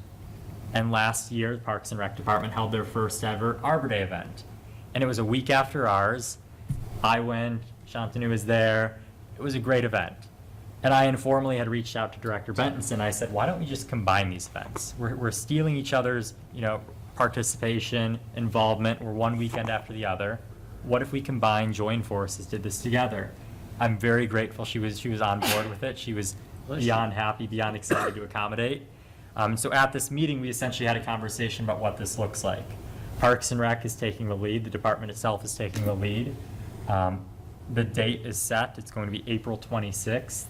And last year, the Parks and Rec Department held their first ever Arbor Day event. And it was a week after ours. I went, Shantanu was there. It was a great event. And I informally had reached out to Director Bentonson. I said, why don't we just combine these events? We're stealing each other's, participation, involvement. We're one weekend after the other. What if we combine, join forces, did this together? I'm very grateful she was on board with it. She was beyond happy, beyond excited to accommodate. So at this meeting, we essentially had a conversation about what this looks like. Parks and Rec is taking the lead. The department itself is taking the lead. The date is set. It's going to be April 26th.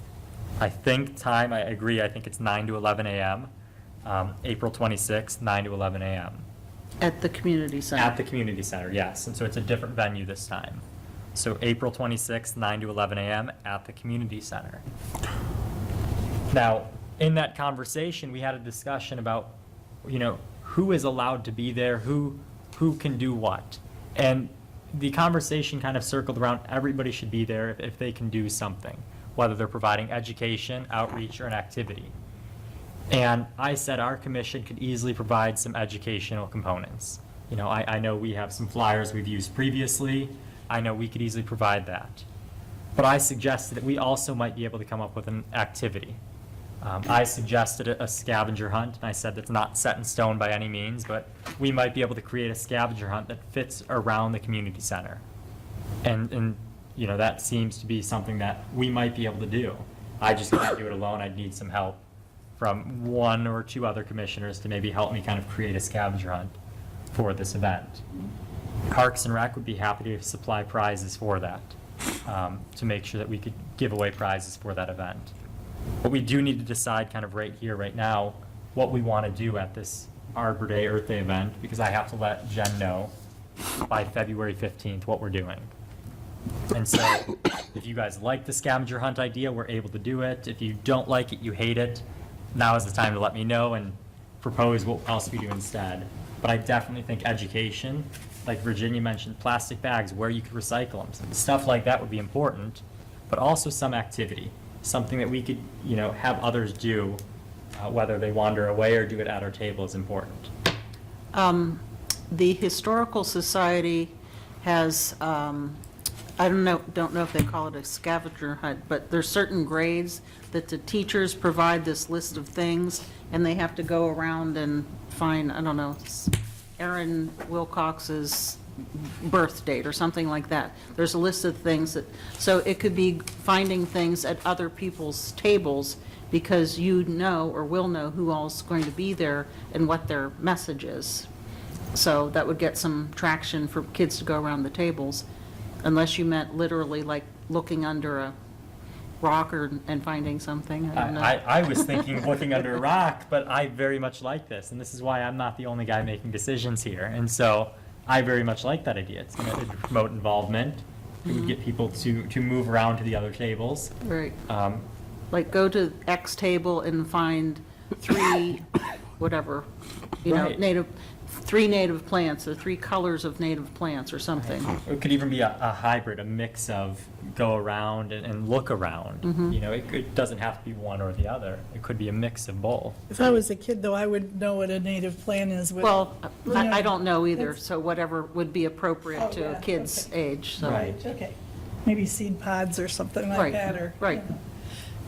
I agree, I think it's 9 to 11 a.m. April 26th, 9 to 11 a.m.
At the community center.
At the community center, yes. And so it's a different venue this time. So April 26th, 9 to 11 a.m. at the community center. Now, in that conversation, we had a discussion about, who is allowed to be there, who can do what. And the conversation kind of circled around everybody should be there if they can do something, whether they're providing education, outreach, or an activity. And I said our commission could easily provide some educational components. I know we have some flyers we've used previously. I know we could easily provide that. But I suggested that we also might be able to come up with an activity. I suggested a scavenger hunt, and I said that's not set in stone by any means, but we might be able to create a scavenger hunt that fits around the community center. And that seems to be something that we might be able to do. I just can't do it alone. I'd need some help from 1 or 2 other commissioners to maybe help me kind of create a scavenger hunt for this event. Parks and Rec would be happy to supply prizes for that, to make sure that we could give away prizes for that event. But we do need to decide kind of right here, right now, what we want to do at this Arbor Day, Earth Day event, because I have to let Jen know by February 15th what we're doing. And so if you guys like the scavenger hunt idea, we're able to do it. If you don't like it, you hate it, now is the time to let me know and propose what else we do instead. But I definitely think education, like Virginia mentioned, plastic bags, where you could recycle them, stuff like that would be important, but also some activity, something that we could, have others do, whether they wander away or do it at our table is important.
The Historical Society has, I don't know if they call it a scavenger hunt, but there's certain grades that the teachers provide this list of things, and they have to go around and find, I don't know, it's Aaron Wilcox's birth date or something like that. There's a list of things that, so it could be finding things at other people's tables because you know or will know who all's going to be there and what their message is. So that would get some traction for kids to go around the tables, unless you meant literally like looking under a rock and finding something. I don't know.
I was thinking looking under a rock, but I very much like this, and this is why I'm not the only guy making decisions here. And so I very much like that idea. It's going to promote involvement. It would get people to move around to the other tables.
Right. Like go to X table and find three, whatever,
Right.
three native plants or three colors of native plants or something.
It could even be a hybrid, a mix of go around and look around. It doesn't have to be one or the other. It could be a mix of both.
If I was a kid, though, I would know what a native plant is.
Well,
You know,
I don't know either,
it's-
so whatever would be appropriate
Oh,
to
yeah,
a kid's
okay.
age, so.
Right.
Okay, maybe seed pods or something like
Right,
that, or.
right.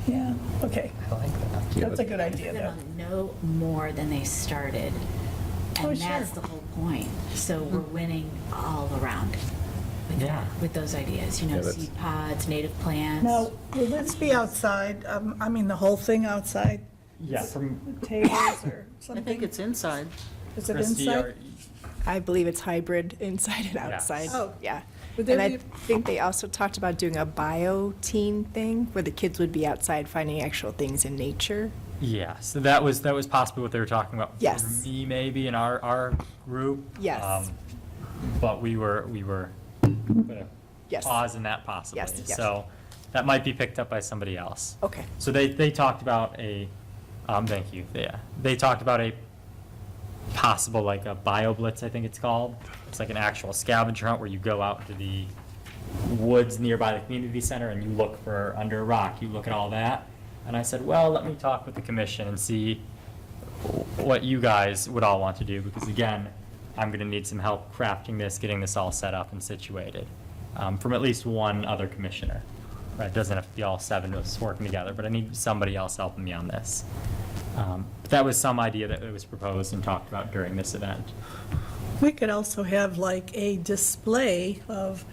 Yeah, okay,
I like that.
that's a good idea,
They're
though.
gonna know more than they started.
Oh,
And
sure.
that's the whole point. So we're winning all around with
Yeah.
with those ideas,
Yeah, that's-
seed pods, native plants.
Now, will this be outside? I mean, the whole thing outside,
Yeah, from
tables or
I
something?
think it's inside.
Is it
Christie,
inside?
I believe it's hybrid, inside and
Yes.
outside.
Oh.
Yeah.
Would
And
there
I
be-
think they also talked about doing a bio-teen thing, where the kids would be outside finding actual things in nature.
Yeah, so that was possibly what they were talking about.
Yes.
For me, maybe in our group.
Yes.
But we were gonna
Yes.
pause in that possibly.
Yes, yes.
So that might be picked up by somebody else.
Okay.
So they talked about thank you, yeah. They talked about a possible, like a bio blitz, I think it's called. It's like an actual scavenger hunt where you go out to the woods nearby the community center and you look for under a rock, you look at all that. And I said, well, let me talk with the commission and see what you guys would all want to do, because again, I'm gonna need some help crafting this, getting this all set up and situated, from at least one other commissioner. Right, it doesn't have to be all seven of us working together, but I need somebody else helping me on this. But that was some idea that was proposed and talked about during this event.
We could also have like a display of,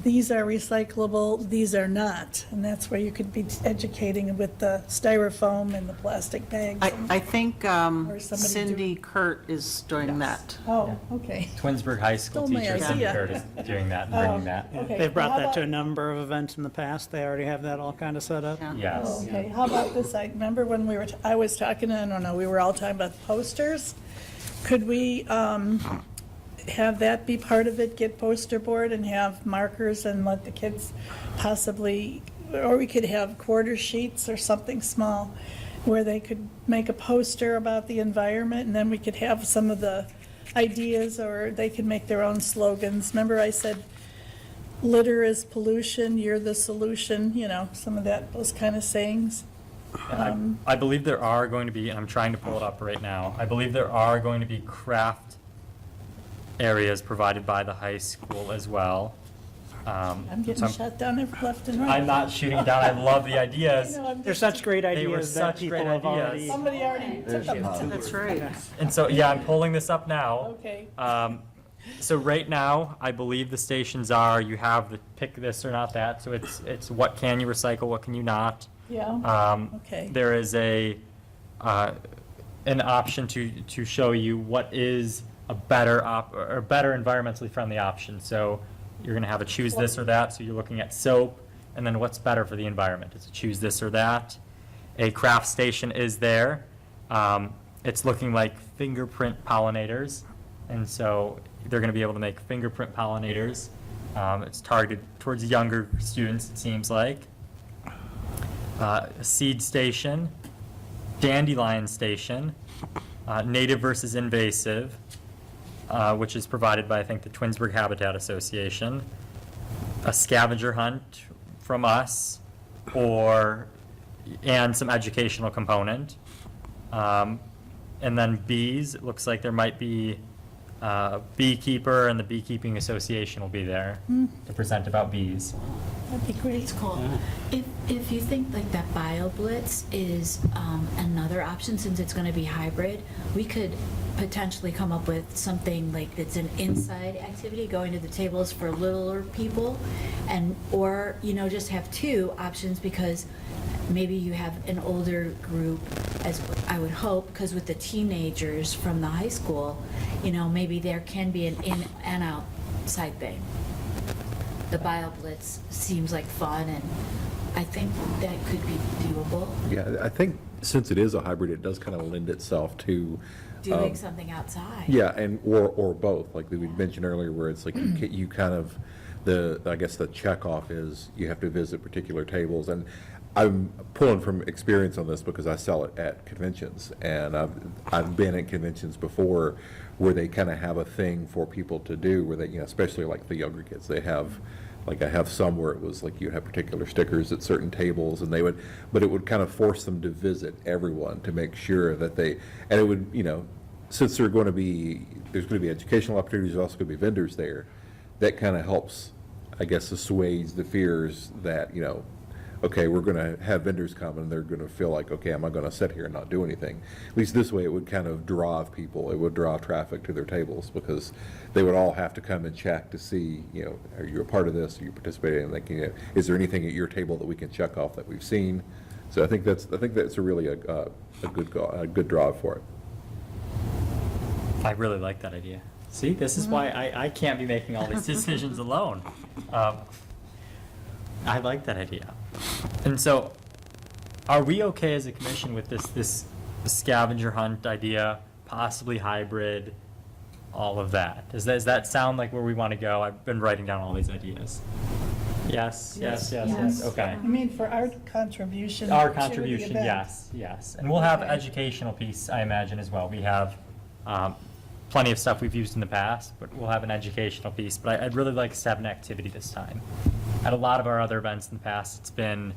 these are recyclable, these are not. And that's where you could be educating with the styrofoam and the plastic bags.
I think
Or somebody
Cindy Kurt is doing that.
Oh, okay.
Twinsburg High School
Stole my
teacher Cindy
idea.
Kurt is doing that and bringing that.
Okay.
They've brought
How
that to a
about-
number of events in the past. They already have that all kind of set up.
Yeah.
Yes.
Okay, how about this? I remember when I was talking, I don't know, we were all talking about posters. Could we have that be part of it, get poster board and have markers and let the kids possibly, or we could have quarter sheets or something small where they could make a poster about the environment, and then we could have some of the ideas, or they could make their own slogans. Remember I said, litter is pollution, you're the solution, some of that, those kind of sayings.
I believe there are going to be, and I'm trying to pull it up right now, I believe there are going to be craft areas provided by the high school as well.
I'm getting
so
shot down every left and right.
I'm not shooting it down, I love the ideas.
I'm
They're
just-
such great
They were
ideas that
such
people
great
have
ideas.
already.
Somebody already took them.
That's right.
And so, yeah, I'm pulling this up now.
Okay.
So right now, I believe the stations are, you have the pick this or not that, so it's what can you recycle, what can you not.
Yeah, okay.
There is an option to show you what is a better better environmentally friendly option. So you're gonna have a choose this or that, so you're looking at soap, and then what's better for the environment? It's a choose this or that. A craft station is there. It's looking like fingerprint pollinators, and so they're gonna be able to make fingerprint pollinators. It's targeted towards younger students, it seems like. A seed station, dandelion station, native versus invasive, which is provided by, I think, the Twinsburg Habitat Association, a scavenger hunt from us, and some educational component. And then bees, it looks like there might be beekeeper, and the Beekeeping Association will be there to present about bees.
That'd be great.
It's cool. If you think like that BioBlitz is another option, since it's going to be hybrid, we could potentially come up with something like that's an inside activity, going to the tables for littler people, or just have two options, because maybe you have an older group, as I would hope, because with the teenagers from the high school, maybe there can be an in and outside thing. The BioBlitz seems like fun, and I think that could be doable.
Yeah, I think since it is a hybrid, it does kind of lend itself to.
Doing something outside.
Yeah, or both, like we mentioned earlier, where it's like you kind of, I guess the checkoff is you have to visit particular tables. And I'm pulling from experience on this because I sell it at conventions, and I've been at conventions before where they kind of have a thing for people to do, where they, especially like the younger kids, they have, like I have some where it was like you have particular stickers at certain tables, and but it would kind of force them to visit everyone to make sure that and it would, since there's going to be educational opportunities, there's also going to be vendors there, that kind of helps, I guess, assuage the fears that, okay, we're going to have vendors come and they're going to feel like, okay, am I going to sit here and not do anything? At least this way it would kind of draw people, it would draw traffic to their tables, because they would all have to come and check to see, are you a part of this, are you participating in, like, is there anything at your table that we can check off that we've seen? So I think that's a really a good draw for it.
I really like that idea. See, this is why I can't be making all these decisions alone. I like that idea. And so, are we okay as a commission with this scavenger hunt idea, possibly hybrid, all of that? Does that sound like where we want to go? I've been writing down all these ideas. Yes. Okay.
I mean, for our contribution.
Our
to the
contribution,
event.
yes. And we'll have
Okay.
educational piece, I imagine, as well. We have plenty of stuff we've used in the past, but we'll have an educational piece. But I'd really like us to have an activity this time. At a lot of our other events in the past, it's been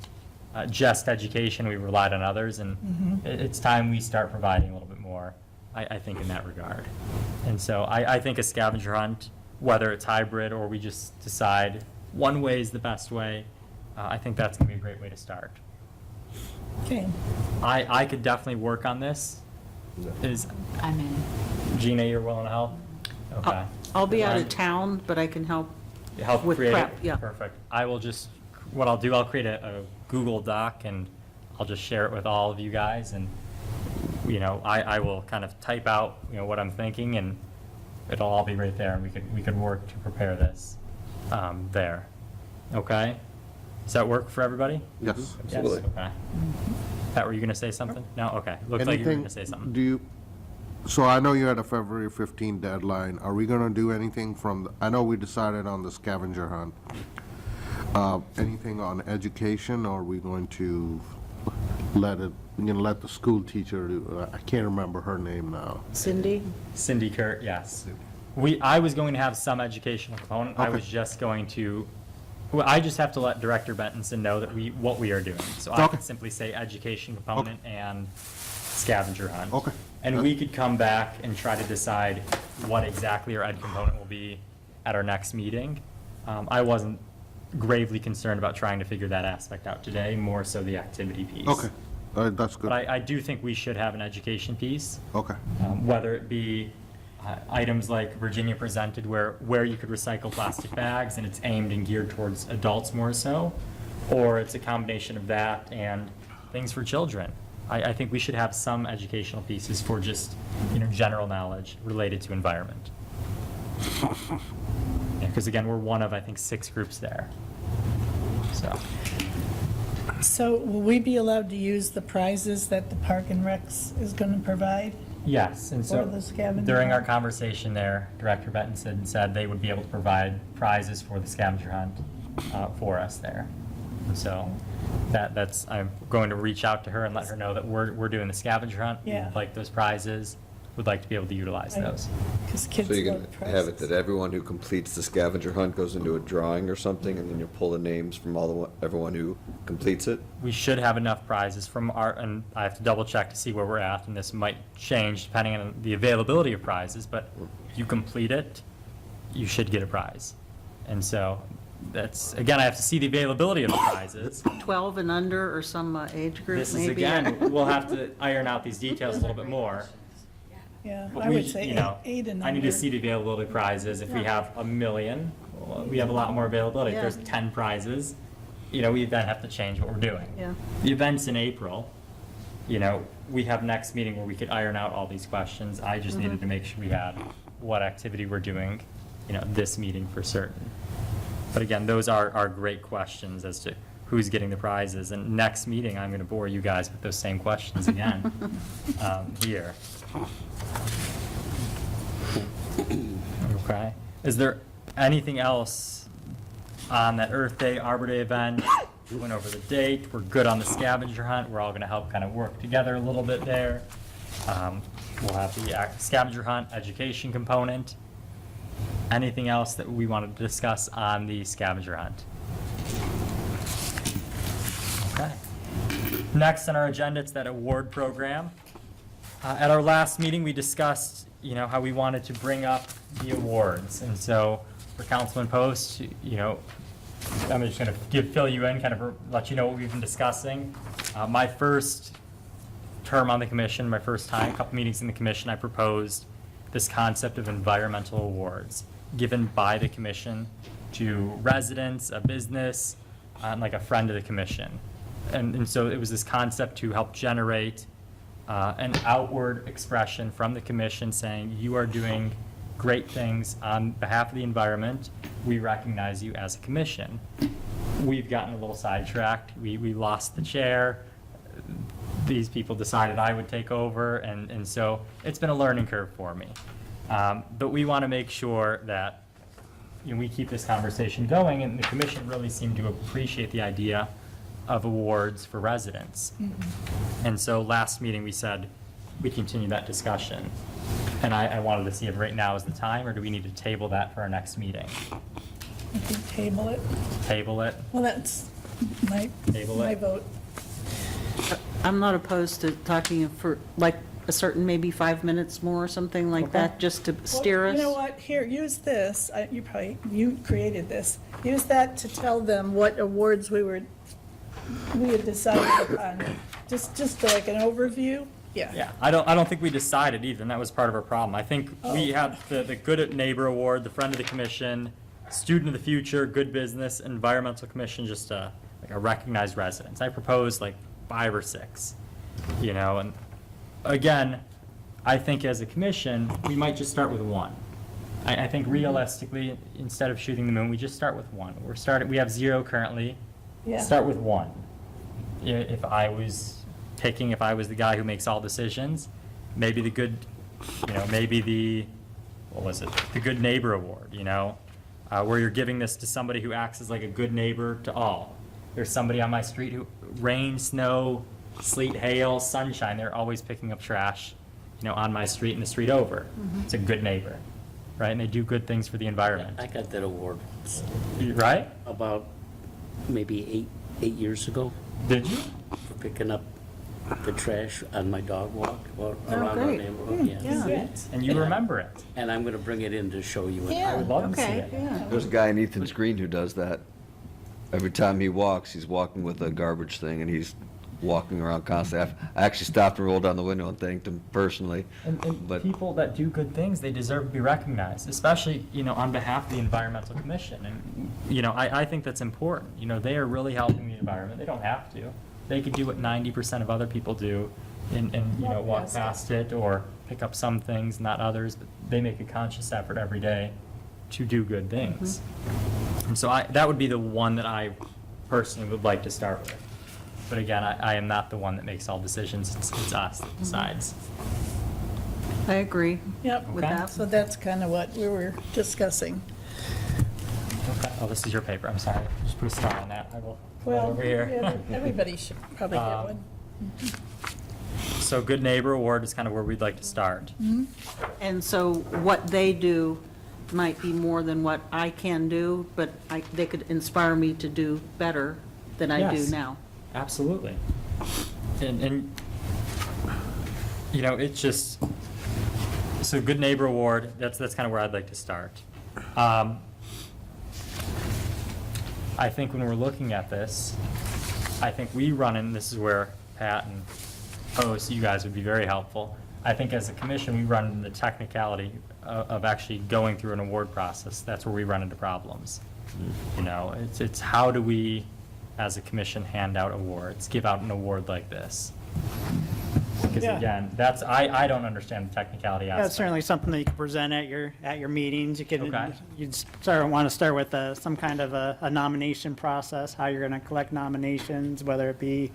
just education. We relied on others, and it's time we start providing a little bit more, I think, in that regard. And so I think a scavenger hunt, whether it's hybrid or we just decide one way is the best way, I think that's going to be a great way to start.
Okay.
I could definitely work on this.
I'm in.
Gina, you're willing to help? Okay.
I'll be out of town, but I can help.
Help
with
create
prep,
it?
yeah.
Perfect. What I'll do, I'll create a Google Doc, and I'll just share it with all of you guys, and, I will kind of type out, what I'm thinking, and it'll all be right there, and we could work to prepare this, there. Okay? Does that work for everybody?
Yes.
Absolutely.
Yes, okay. Pat, were you gonna say something? No? Okay. Looks like you were gonna say something.
So I know you had a February 15 deadline. Are we gonna do anything I know we decided on the scavenger hunt. Anything on education, or are we going to let the school teacher do, I can't remember her name now.
Cindy?
Cindy Kurt, yes. I was going to have some educational component. I
Okay.
was just going to, I just have to let Director Bentonson know that what we are doing. So I
Okay.
could simply say education component and scavenger hunt.
Okay.
And we could come back and try to decide what exactly our ed component will be at our next meeting. I wasn't gravely concerned about trying to figure that aspect out today, more so the activity piece.
Okay, that's good.
But I do think we should have an education piece.
Okay,
Whether it be items like Virginia presented, where you could recycle plastic bags, and it's aimed and geared towards adults more so, or it's a combination of that and things for children. I think we should have some educational pieces for just, general knowledge related to environment. Because again, we're one of, I think, 6 groups there.
So will we be allowed to use the prizes that the Park and Recs is going to provide?
Yes, and so
For the scavenger
during our
hunt?
conversation there, Director Bentonson said they would be able to provide prizes for the scavenger hunt for us there. And so I'm going to reach out to her and let her know that we're doing the scavenger hunt. We
Yeah.
would like those prizes. would like to be able to utilize those.
Because kids
So you
love
can have it
prizes.
that everyone who completes the scavenger hunt goes into a drawing or something, and then you pull the names from everyone who completes it?
We should have enough prizes from our, and I have to double check to see where we're at, and this might change depending on the availability of prizes, but if you complete it, you should get a prize. And so that's, again, I have to see the availability of the prizes.
12 and under, or some age group,
This is,
maybe?
again, we'll have to iron out these details a little bit more.
Yeah,
But
I
we,
would say
you know,
eight and
I need to
under.
see the availability of prizes. If we have 1 million, well, we have a lot more availability. If
Yeah.
there's 10 prizes, you know, we then have to change what we're doing.
Yeah.
The event's in April, you know, we have next meeting where we could iron out all these questions. I just needed to make sure we had what activity we're doing, you know, this meeting for certain. But again, those are great questions as to who's getting the prizes. And next meeting, I'm going to bore you guys with those same questions again here. Okay. Is there anything else on that Earth Day, Arbor Day event? We went over the date. We're good on the scavenger hunt. We're all going to help kind of work together a little bit there. We'll have the scavenger hunt education component. Anything else that we wanted to discuss on the scavenger hunt? Okay. Next on our agenda, it's that award program. At our last meeting, we discussed, you know, how we wanted to bring up the awards. And so for Councilman Post, you know, I'm just going to fill you in, kind of let you know what we've been discussing. My first term on the commission, my first time, a couple meetings in the commission, I proposed this concept of environmental awards given by the commission to residents, a business, and like a friend of the commission. And so it was this concept to help generate an outward expression from the commission saying, you are doing great things on behalf of the environment. We recognize you as a commission. We've gotten a little sidetracked. We lost the chair. These people decided I would take over, and so it's been a learning curve for me. But we want to make sure that, you know, we keep this conversation going, and the commission really seemed to appreciate the idea of awards for residents. And so last meeting, we said we continue that discussion. And I wanted to see if right now is the time, or do we need to table that for our next meeting?
I think table it.
Table it?
Well, that's my
Table it.
my vote.
I'm not opposed to talking for, like, a certain, maybe 5 minutes more or something like that, just to steer
Well,
us.
you know what, here, use this, you created this. Use that to tell them what awards we had decided upon. Just like an overview, yeah.
Yeah, I don't think we decided either, and that was part of our problem. I think we had the Good Neighbor Award, the Friend of the Commission, Student of the Future, Good Business, Environmental Commission, just like a recognized residence. I proposed like 5 or 6, you know, and again, I think as a commission, we might just start with 1. I think realistically, instead of shooting the moon, we just start with 1. We have 0 currently.
Yeah.
Start with 1. If I was the guy who makes all decisions, maybe the good, you know, maybe the Good Neighbor Award, you know, where you're giving this to somebody who acts as like a good neighbor to all. There's somebody on my street who, rain, snow, sleet, hail, sunshine, they're always picking up trash, you know, on my street and the street over. It's a good neighbor, right? And they do good things for the environment,
I got that award
right?
about maybe eight years ago
Did you?
for picking up the trash on my dog walk around our
great.
neighborhood, yeah.
Yeah.
And you remember it.
And I'm gonna bring it in to show you.
I would love to see
Okay,
it.
yeah.
There's a guy in Ethan's Green who does that. Every time he walks, he's walking with a garbage thing, and he's walking around constantly. I actually stopped and rolled down the window and thanked him personally.
And
But-
people that do good things, they deserve to be recognized, especially, you know, on behalf of the Environmental Commission. And, you know, I think that's important. You know, they are really helping the environment. They don't have to. They could do what 90% of other people do and you know, walk past it or pick up some things, not others, but they make a conscious effort every day to do good things. And so that would be the one that I personally would like to start with. But again, I am not the one that makes all decisions. It's us that decides.
I agree.
Yep,
with
Okay.
that.
so that's kind of what we were discussing.
Okay. Oh, this is your paper. I'm sorry. Just put a star on that. I will.
Well,
over here.
yeah, everybody should probably get
Um,
one.
So Good Neighbor Award is kind of where we'd like to start.
And so what they do might be more than what I can do, but they could inspire me to do better than I do
Yes.
now.
Absolutely. And, you know, it's just, so Good Neighbor Award, that's kind of where I'd like to start. I think when we're looking at this, I think we run in, this is where Pat and Post, you guys would be very helpful. I think as a commission, we run into the technicality of actually going through an award process. That's where we run into problems. You know, it's how do we, as a commission, hand out awards, give out an award like this? Because
Yeah.
again, that's, I don't understand the technicality
That's
aspect.
certainly something that you could present at your meetings. You could,
Okay.
you'd want to start with some kind of a nomination process, how you're going to collect nominations, whether it be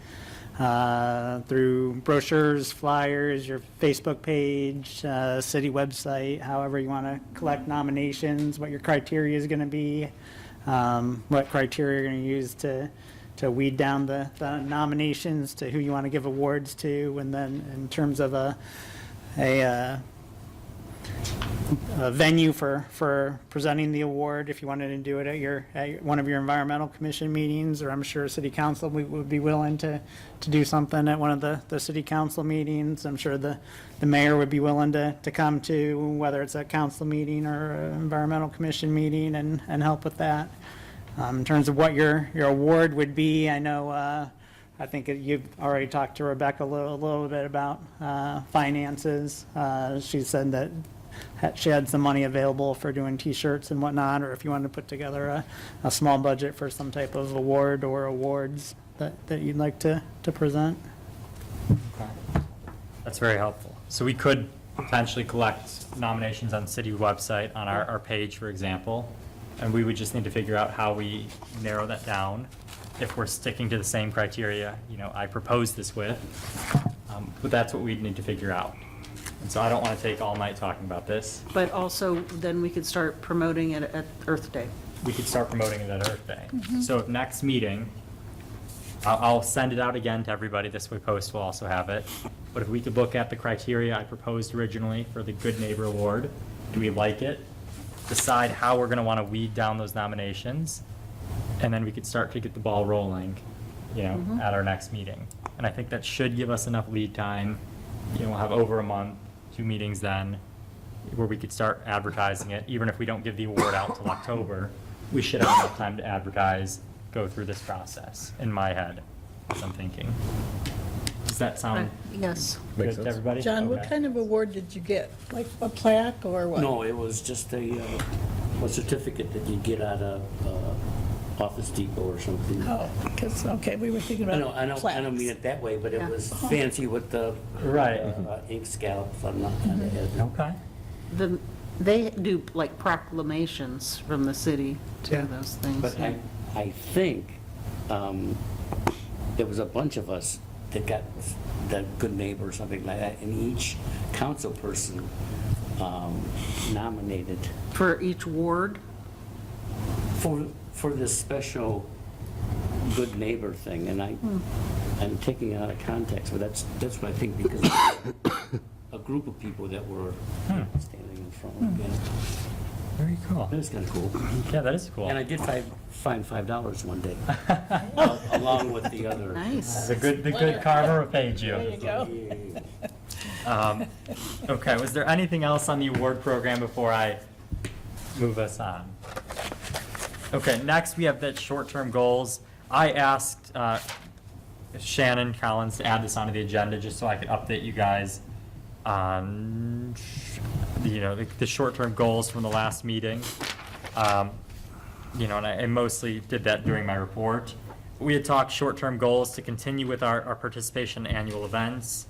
through brochures, flyers, your Facebook page, city website, however you want to collect nominations, what your criteria is going to be, what criteria you're going to use to weed down the nominations to who you want to give awards to, and then in terms of a venue for presenting the award, if you wanted to do it at one of your environmental commission meetings, or I'm sure city council would be willing to do something at one of the city council meetings. I'm sure the mayor would be willing to come to, whether it's a council meeting or an environmental commission meeting, and help with that. In terms of what your award would be, I know, I think you've already talked to Rebecca a little bit about finances. She said that she had some money available for doing T-shirts and whatnot, or if you wanted to put together a small budget for some type of award or awards that you'd like to present.
Okay. That's very helpful. So we could potentially collect nominations on the city website, on our page, for example, and we would just need to figure out how we narrow that down. If we're sticking to the same criteria, you know, I proposed this with, but that's what we'd need to figure out. And so I don't want to take all night talking about this.
But also, then we could start promoting it at Earth Day.
We could start promoting it at Earth Day. So if next meeting, I'll send it out again to everybody, this way Post will also have it. But if we could look at the criteria I proposed originally for the Good Neighbor Award, do we like it? Decide how we're going to want to weed down those nominations, and then we could start to get the ball rolling, you know, at our next meeting. And I think that should give us enough lead time. You know, we'll have over a month, 2 meetings then, where we could start advertising it. Even if we don't give the award out till October, we should have enough time to advertise, go through this process, in my head, as I'm thinking. Does that sound
Yes.
good
Makes
to
sense.
everybody?
John, what
Okay.
kind of award did you get? Like a plaque or what?
No, it was just a certificate that you get out of Office Depot or something.
Oh, because, okay, we were thinking
I
about
don't
plaques.
mean it that way, but it
Yeah.
was fancy with the
Right.
ink scallops on the head.
Okay.
They do like proclamations from the city
Yeah.
to those things.
But I think there was a bunch of us that got the Good Neighbor or something like that, and each council person nominated
For each ward?
for this special Good Neighbor thing, and I'm taking it out of context, but that's what I think, because a group of people that were standing in front of it.
Very cool.
That was kind of cool.
Yeah, that is cool.
And I did find $5 one day, along with the other.
Nice.
The good carver will pay you.
There you go.
Okay, was there anything else on the award program before I move us on? Okay, next we have the short-term goals. I asked Shannon Collins to add this onto the agenda just so I could update you guys on, you know, the short-term goals from the last meeting. You know, and I mostly did that during my report. We had talked short-term goals to continue with our participation in annual events.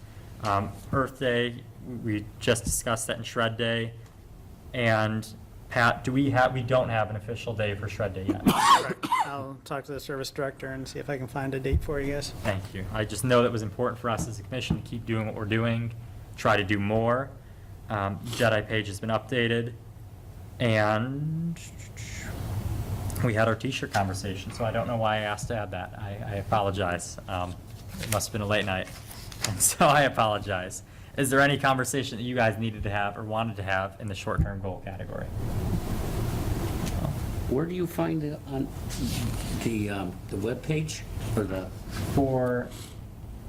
Earth Day, we just discussed that in Shred Day. And Pat, we don't have an official day for Shred Day yet.
I'll talk to the service director and see if I can find a date for you guys.
Thank you. I just know that was important for us as a commission to keep doing what we're doing, try to do more. Jedi page has been updated. And we had our T-shirt conversation, so I don't know why I asked to add that. I apologize. It must have been a late night. And so I apologize. Is there any conversation that you guys needed to have or wanted to have in the short-term goal category?
Where do you find it on the webpage or the,
For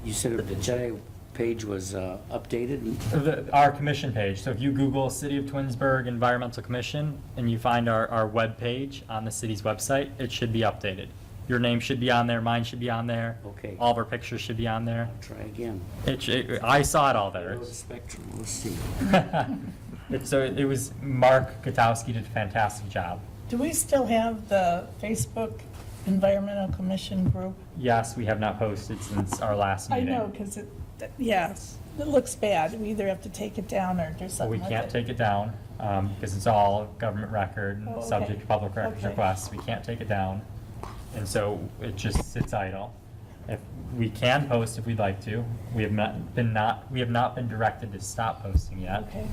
you said the JEDI page was updated?
our commission page, so if you Google City of Twinsburg Environmental Commission and you find our webpage on the city's website, it should be updated. Your name should be on there, mine should be on there.
Okay.
All of our pictures should be on there.
Try again.
I saw it all there.
Go to Spectrum, let's see.
So it was Mark Gutowski did a fantastic job.
Do we still have the Facebook Environmental Commission group?
Yes, we have not posted since our last
I
meeting.
know, because yes, it looks bad. We either have to take it down or do
But
something
we
with it.
can't take it down, because it's all government record,
Oh,
and
okay.
subject to public records
Okay.
requests. We can't take it down. And so it just sits idle. If we can post if we'd like to. We have not been directed to stop posting yet.
Okay.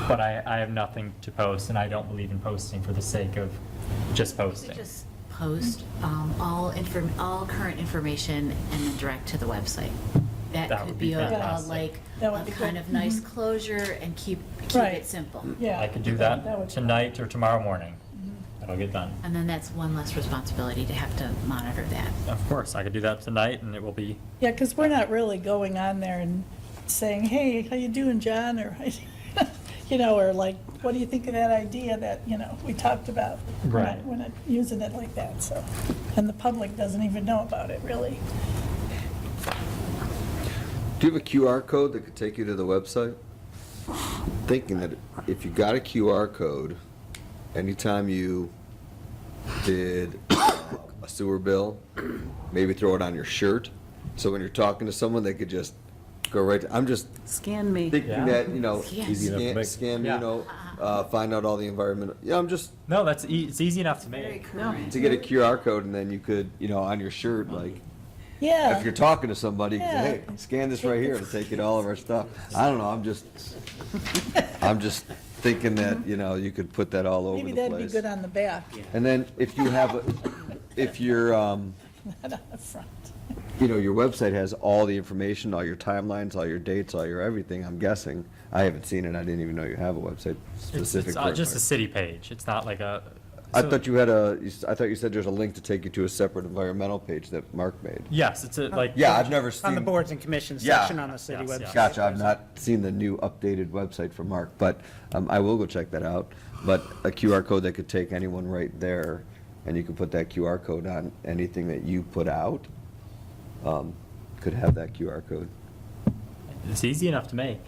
But I have nothing to post, and I don't believe in posting for the sake of just
We
posting.
just post all current information and then direct to the website.
That
That
would
could
be
be a
fantastic.
like,
That would
a
be
kind
good.
of nice
Mhm.
closure and keep
Right.
it simple.
Yeah.
I could do
would
that
be good.
tonight or tomorrow morning. That'll get done.
And then that's one less responsibility to have to monitor that.
Of course, I could do that tonight, and it will be,
Yeah, because we're not really going on there and saying, hey, how you doing, John? Or, or like, what do you think of that idea that, we talked about?
Right.
We're not using it like that, so. And the public doesn't even know about it, really.
Do you have a QR code that could take you to the website? Thinking that if you got a QR code, anytime you did a sewer bill, maybe throw it on your shirt, so when you're talking to someone, they could just go right, I'm just
Scan me.
thinking
Yeah.
that,
Yes.
Easy enough to make.
scan,
Yeah.
find out all the environmental, I'm just,
no, it's easy enough to make.
No.
to get a QR code, and then you could, on your shirt, like,
Yeah.
if you're talking to somebody, you can say, hey,
Yeah.
scan this right here, it'll take you to all of our stuff. I don't know, I'm just thinking that, you could put that all over the
Maybe
place.
that'd be good on the back,
And then if you have, if you're,
not on the front.
your website has all the information, all your timelines, all your dates, all your everything, I'm guessing. I haven't seen it, I didn't even know you have a website specific.
It's
for
just a
it.
city page. It's not like a.
I
so-
thought I thought you said there's a link to take you to a separate environmental page that Mark made.
Yes, it's a, like.
Yeah, I've never seen.
On the boards and commissions
Yeah.
section on the city
Yes,
website.
yes.
Gotcha, I've not seen the new updated website from Mark, but I will go check that out. But a QR code that could take anyone right there, and you can put that QR code on anything that you put out, could have that QR code.
It's easy enough to make.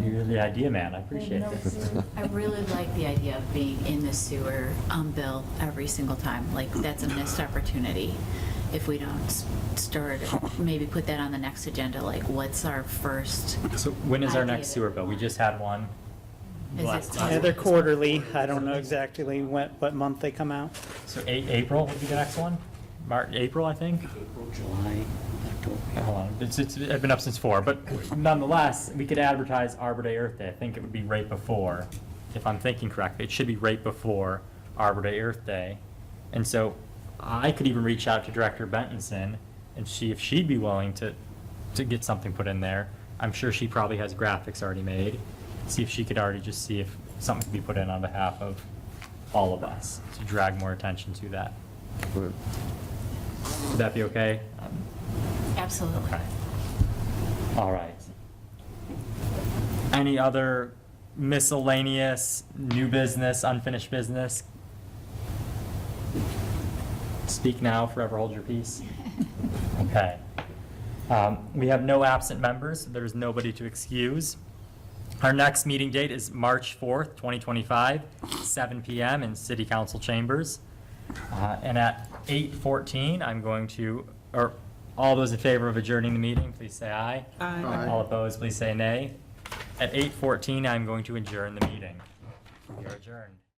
You're the idea man. I appreciate it.
I really like the idea of being in the sewer bill every single time. Like, that's a missed opportunity if we don't start, maybe put that on the next agenda, like, what's our first?
So when is our
idea
next
that-
sewer bill? We just had one.
Is it
last
time?
Yeah, they're quarterly. I don't know exactly what month they come out.
So April would be the next one? April, I think?
April, July, October.
Hold on, it's been up since 4, but nonetheless, we could advertise Arbor Day, Earth Day. I think it would be right before, if I'm thinking correctly. It should be right before Arbor Day, Earth Day. And so I could even reach out to Director Bentonson and see if she'd be willing to get something put in there. I'm sure she probably has graphics already made. See if she could already just see if something could be put in on behalf of all of us to drag more attention to that. Would that be okay?
Absolutely.
Okay. All right. Any other miscellaneous, new business, unfinished business? Speak now, forever hold your peace. Okay. We have no absent members. There's nobody to excuse. Our next meeting date is March 4th, 2025, 7 PM in City Council chambers. And at 8:14, I'm going to, or all those in favor of adjourning the meeting, please say aye.
Aye.
All opposed, please say nay. At 8:14, I'm going to adjourn the meeting. We are adjourned.